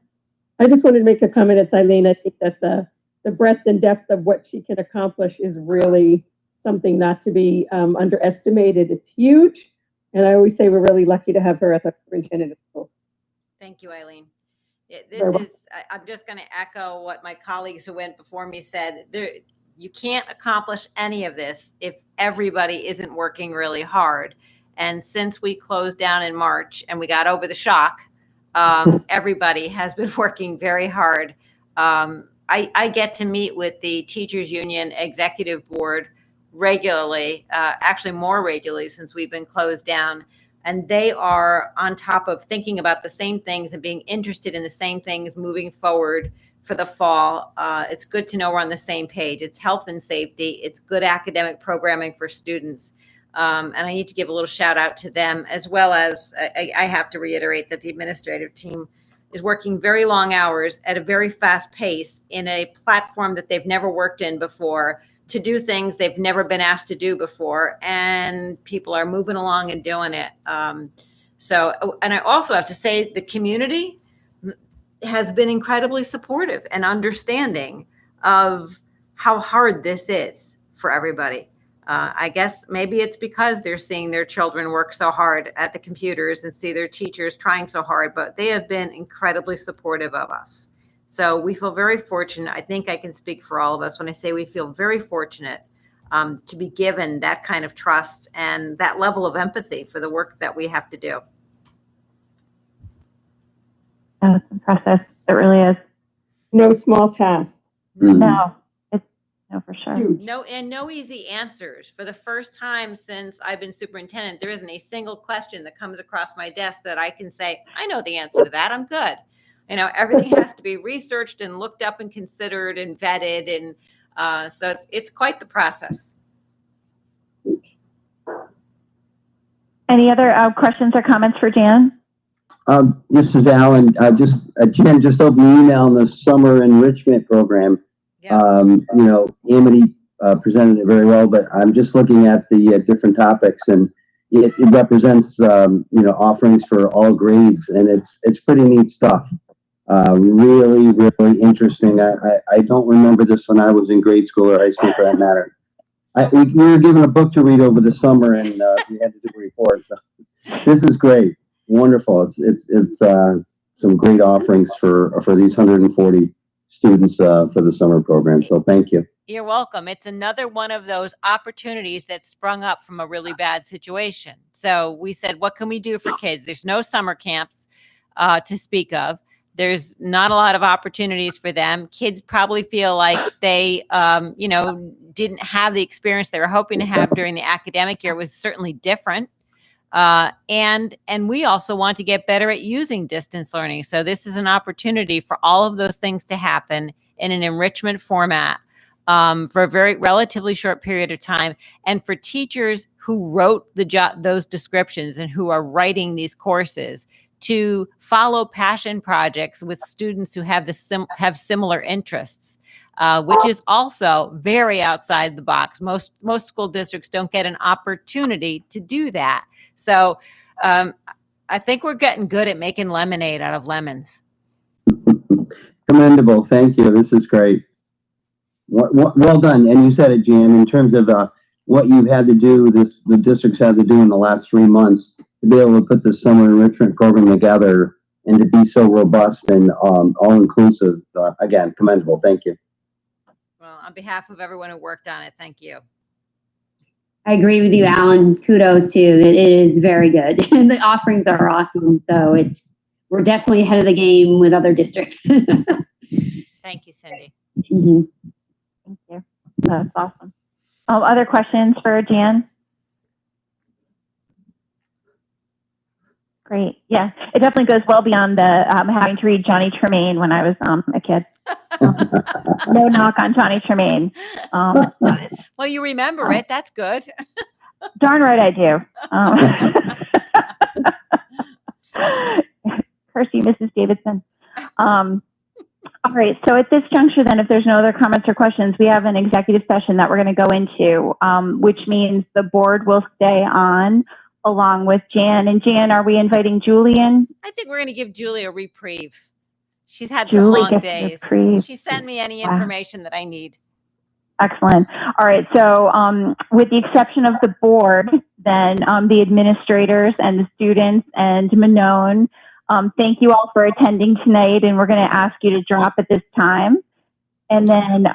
I just wanted to make a comment. It's Eileen. I think that the breadth and depth of what she can accomplish is really something not to be underestimated. It's huge. And I always say we're really lucky to have her as a superintendent of schools. Thank you, Eileen. I'm just going to echo what my colleagues who went before me said. You can't accomplish any of this if everybody isn't working really hard. And since we closed down in March and we got over the shock, everybody has been working very hard. I get to meet with the Teachers Union Executive Board regularly, actually more regularly since we've been closed down. And they are on top of thinking about the same things and being interested in the same things moving forward for the fall. It's good to know we're on the same page. It's health and safety. It's good academic programming for students. And I need to give a little shout out to them, as well as I have to reiterate that the administrative team is working very long hours at a very fast pace in a platform that they've never worked in before, to do things they've never been asked to do before, and people are moving along and doing it. And I also have to say the community has been incredibly supportive and understanding of how hard this is for everybody. I guess maybe it's because they're seeing their children work so hard at the computers and see their teachers trying so hard, but they have been incredibly supportive of us. So we feel very fortunate. I think I can speak for all of us when I say we feel very fortunate to be given that kind of trust and that level of empathy for the work that we have to do. That's impressive. It really is. No small task. No, it's no for sure. No easy answers. For the first time since I've been superintendent, there isn't a single question that comes across my desk that I can say, I know the answer to that. I'm good. Everything has to be researched and looked up and considered and vetted. And so it's quite the process. Any other questions or comments for Jan? This is Alan. Jen just opened the email on the summer enrichment program. Amity presented it very well, but I'm just looking at the different topics, and it represents offerings for all grades, and it's pretty neat stuff. Really, really interesting. I don't remember this when I was in grade school or high school, for that matter. We were given a book to read over the summer, and we had to do a report. So this is great, wonderful. It's some great offerings for these 140 students for the summer program. So thank you. You're welcome. It's another one of those opportunities that sprung up from a really bad situation. So we said, what can we do for kids? There's no summer camps to speak of. There's not a lot of opportunities for them. Kids probably feel like they, didn't have the experience they were hoping to have during the academic year. It was certainly different. And we also want to get better at using distance learning. So this is an opportunity for all of those things to happen in an enrichment format for a very relatively short period of time. And for teachers who wrote those descriptions and who are writing these courses to follow passion projects with students who have have similar interests, which is also very outside the box. Most school districts don't get an opportunity to do that. So I think we're getting good at making lemonade out of lemons. Commendable. Thank you. This is great. Well done. And you said it, Jan, in terms of what you've had to do, the districts had to do in the last 3 months to be able to put the summer enrichment program together and to be so robust and all-inclusive. Again, commendable. Thank you. Well, on behalf of everyone who worked on it, thank you. I agree with you, Alan. Kudos to you. It is very good. And the offerings are awesome. So we're definitely ahead of the game with other districts. Thank you, Cindy. Mm-hmm. Thank you. That's awesome. Other questions for Jan? Great. Yeah, it definitely goes well beyond the having to read Johnny Tremaine when I was a kid. No knock on Johnny Tremaine. Well, you remember it. That's good. Darn right I do. Curse you, Mrs. Davidson. All right, so at this juncture then, if there's no other comments or questions, we have an executive session that we're going to go into, which means the board will stay on along with Jan. And Jan, are we inviting Julian? I think we're going to give Julie a reprieve. She's had Julie some long gets a days. reprieve. She sent me any Wow. information that I need. Excellent. All right. So with the exception of the board, then the administrators and the students and Manon, thank you all for attending tonight. And we're going to ask you to drop at this time. And then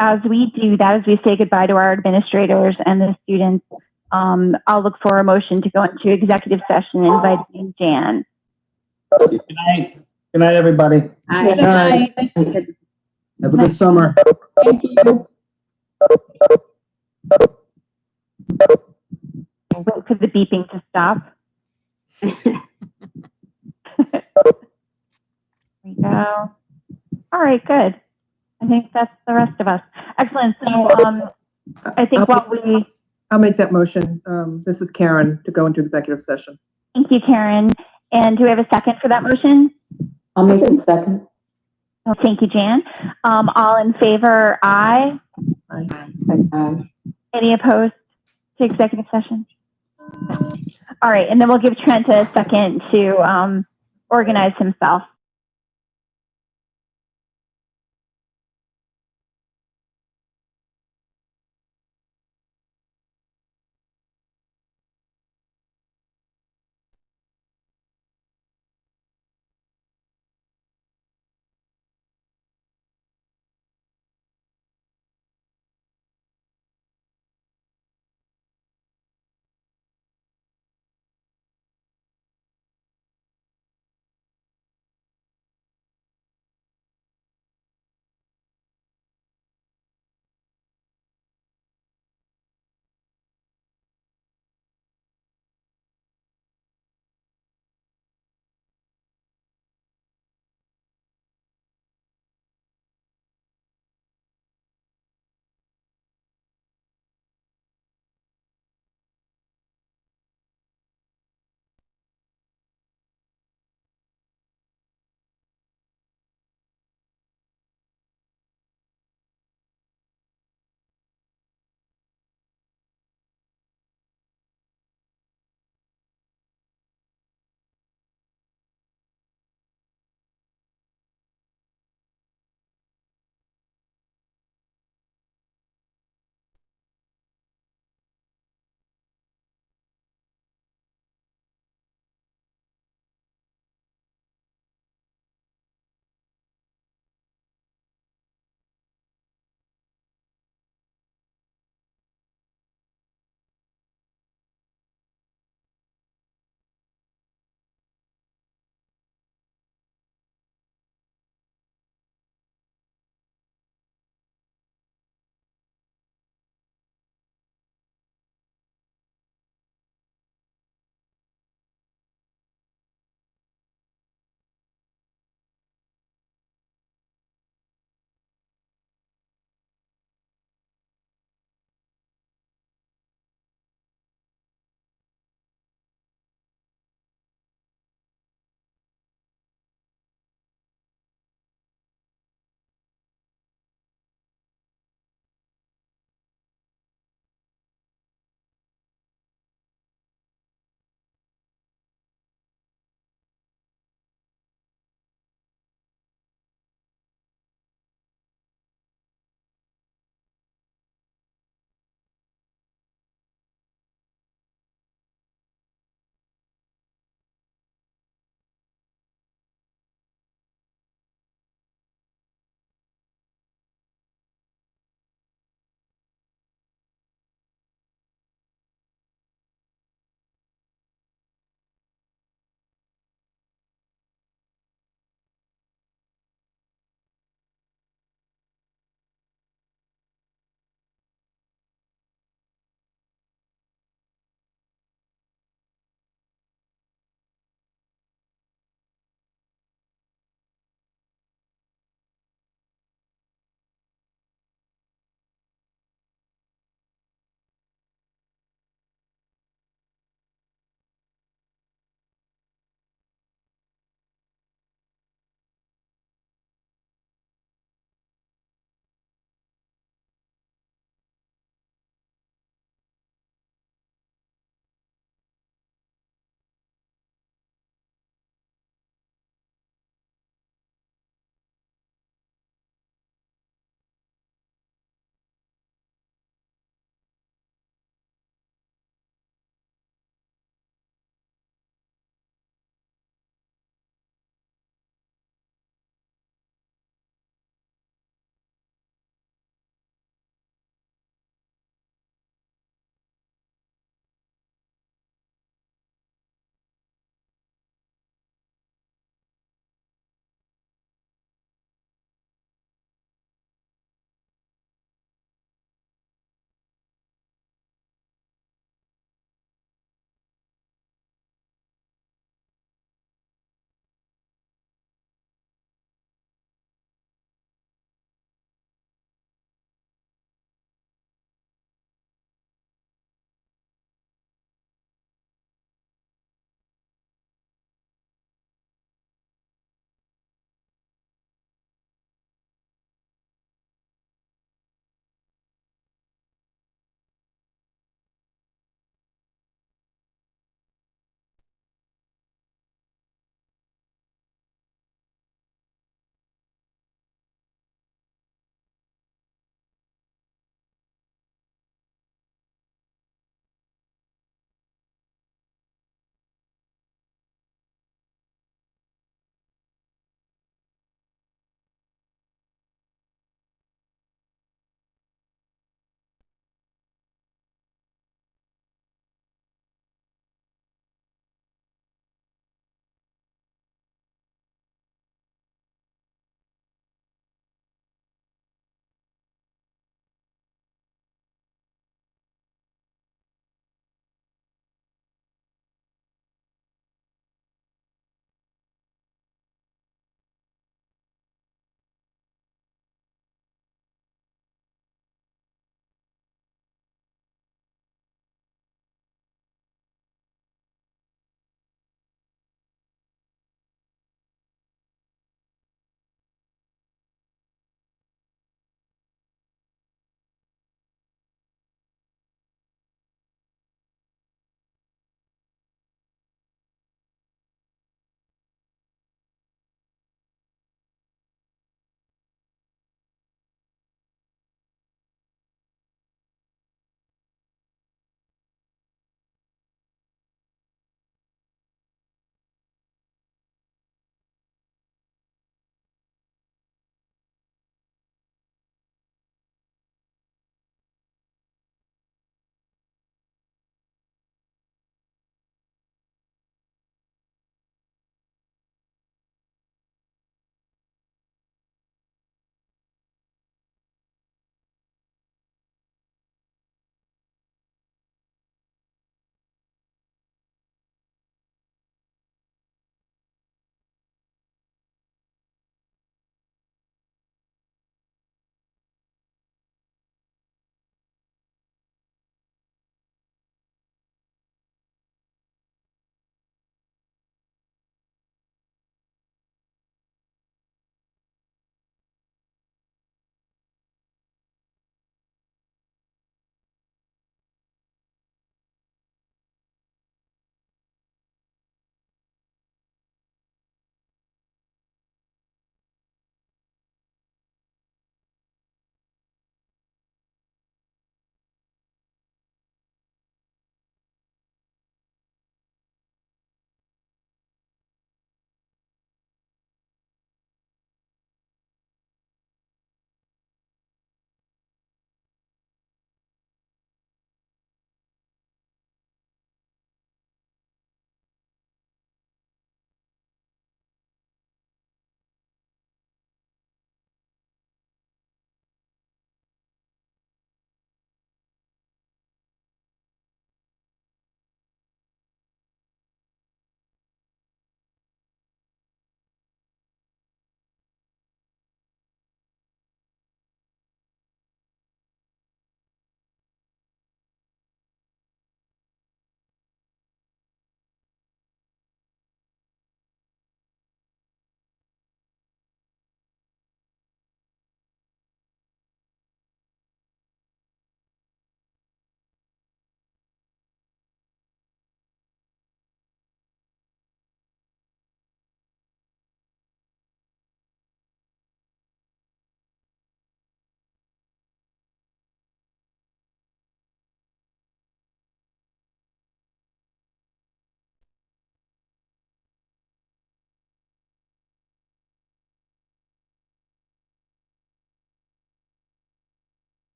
as we do that, as we say goodbye to our administrators and the students, I'll look for a motion to go into executive session inviting Jan. Good night. Good night, everybody. Good night. Have a good summer. Thank you. We'll wait for the beeping to stop. There we go. All right, good. I think that's the rest of us. Excellent. So I think I'll make that motion. This is Karen to go into executive session. Thank you, Karen. And do we have a second for that motion? I'll make it second. Oh, thank you, Jan. All in favor, aye. Aye. Any opposed to executive session? All right, and then we'll give Trent a second to organize himself.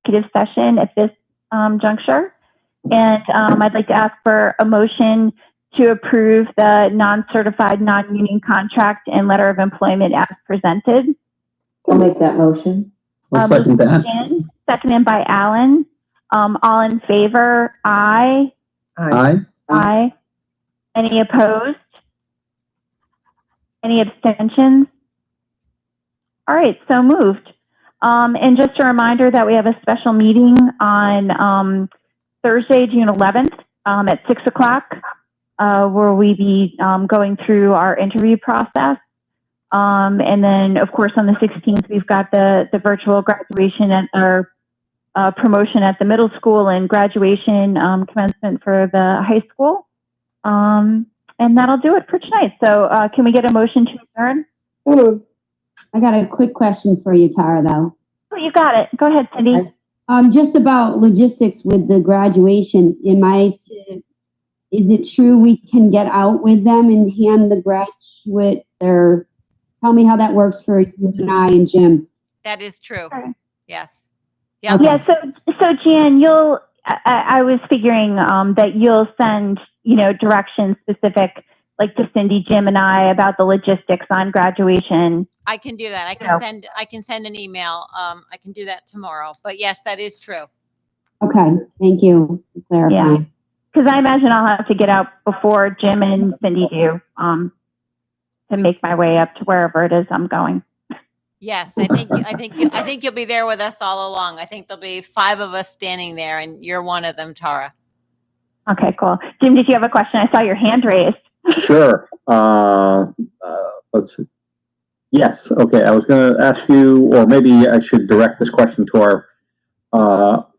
executive session at this juncture. And I'd like to ask for a motion to approve the non-certified, non-union contract and letter of employment as presented. I'll make that motion. I'll second that. Jen, seconded by Alan. All in favor? Aye. Aye. Aye. Any opposed? Any abstentions? All right, so moved. And just a reminder that we have a special meeting on Thursday, June 11th at 6 o'clock, where we be going through our interview process. And then, of course, on the 16th, we've got the virtual graduation at our promotion at the middle school and graduation commencement for the high school. And that'll do it for tonight. So can we get a motion to adjourn? I got a quick question for you, Tara, though. Oh, you got it. Go ahead, Cindy. Just about logistics with the graduation. Is it true we can get out with them and hand the graduate their, tell me how that works for you and I and Jim. That is true. Yes. Yeah. Yeah. So Jan, I was figuring that you'll send, directions specific, like to Cindy, Jim, and I about the logistics on graduation. I can do that. I can send an email. I can do that tomorrow. But yes, that is true. Okay. Thank you for clarifying. Yeah. Because I imagine I'll have to get out before Jim and Cindy do to make my way up to wherever it is I'm going. Yes, I think you'll be there with us all along. I think there'll be 5 of us standing there, and you're one of them, Tara. Okay, cool. Jim, did you have a question? I saw your hand raised. Sure. Let's see. Yes. Okay. I was going to ask you, or maybe I should direct this question to our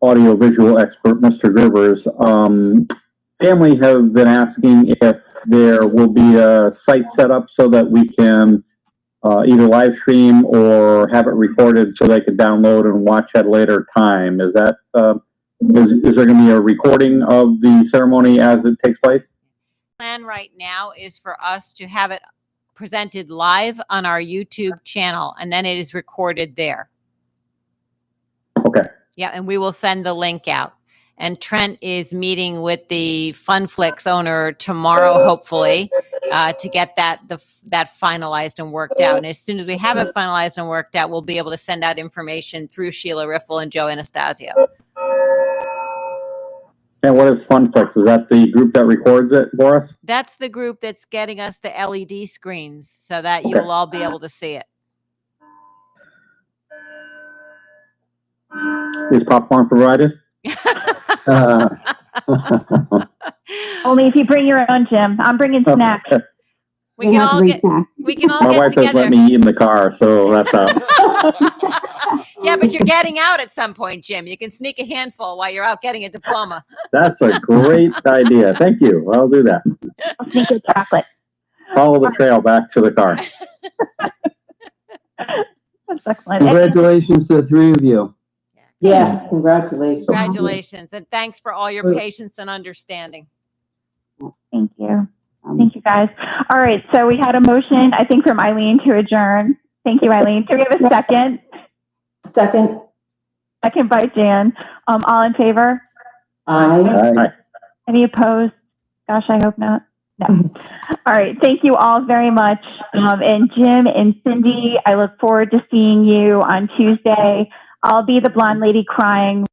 audio-visual expert, Mr. Rivers. Family have been asking if there will be a site set up so that we can either live stream or have it recorded so they could download and watch at a later time. Is that is there going to be a recording of the ceremony as it takes place? Plan right now is for us to have it presented live on our YouTube channel, and then it is recorded there. Okay. Yeah, and we will send the link out. And Trent is meeting with the Funflix owner tomorrow, hopefully, to get that finalized and worked out. And as soon as we have it finalized and worked out, we'll be able to send out information through Sheila Riffle and Joe Anastasio. And what is Funflix? Is that the group that records it for us? That's the group that's getting us the LED screens so that you'll all be able to see it. Is popcorn provided? Only if you bring your own, Jim. I'm bringing snacks. We can all get My wife together. doesn't let me eat in the car, so that's out. Yeah, but you're getting out at some point, Jim. You can sneak a handful while you're out getting a diploma. That's a great idea. Thank you. I'll do that. I'll sneak a chocolate. Follow the trail back to the car. That's excellent. Congratulations to the 3 of you. Yes, congratulations. Congratulations, and thanks for all your patience and understanding. Thank you. Thank you, guys. All right, so we had a motion, I think, from Eileen to adjourn. Thank you, Eileen. Do we have a second? Second. Second by Jan. All in favor? Aye. Any opposed? Gosh, I hope not. No. All right. Thank you all very much. And Jim and Cindy, I look forward to seeing you on Tuesday. I'll be the blonde lady crying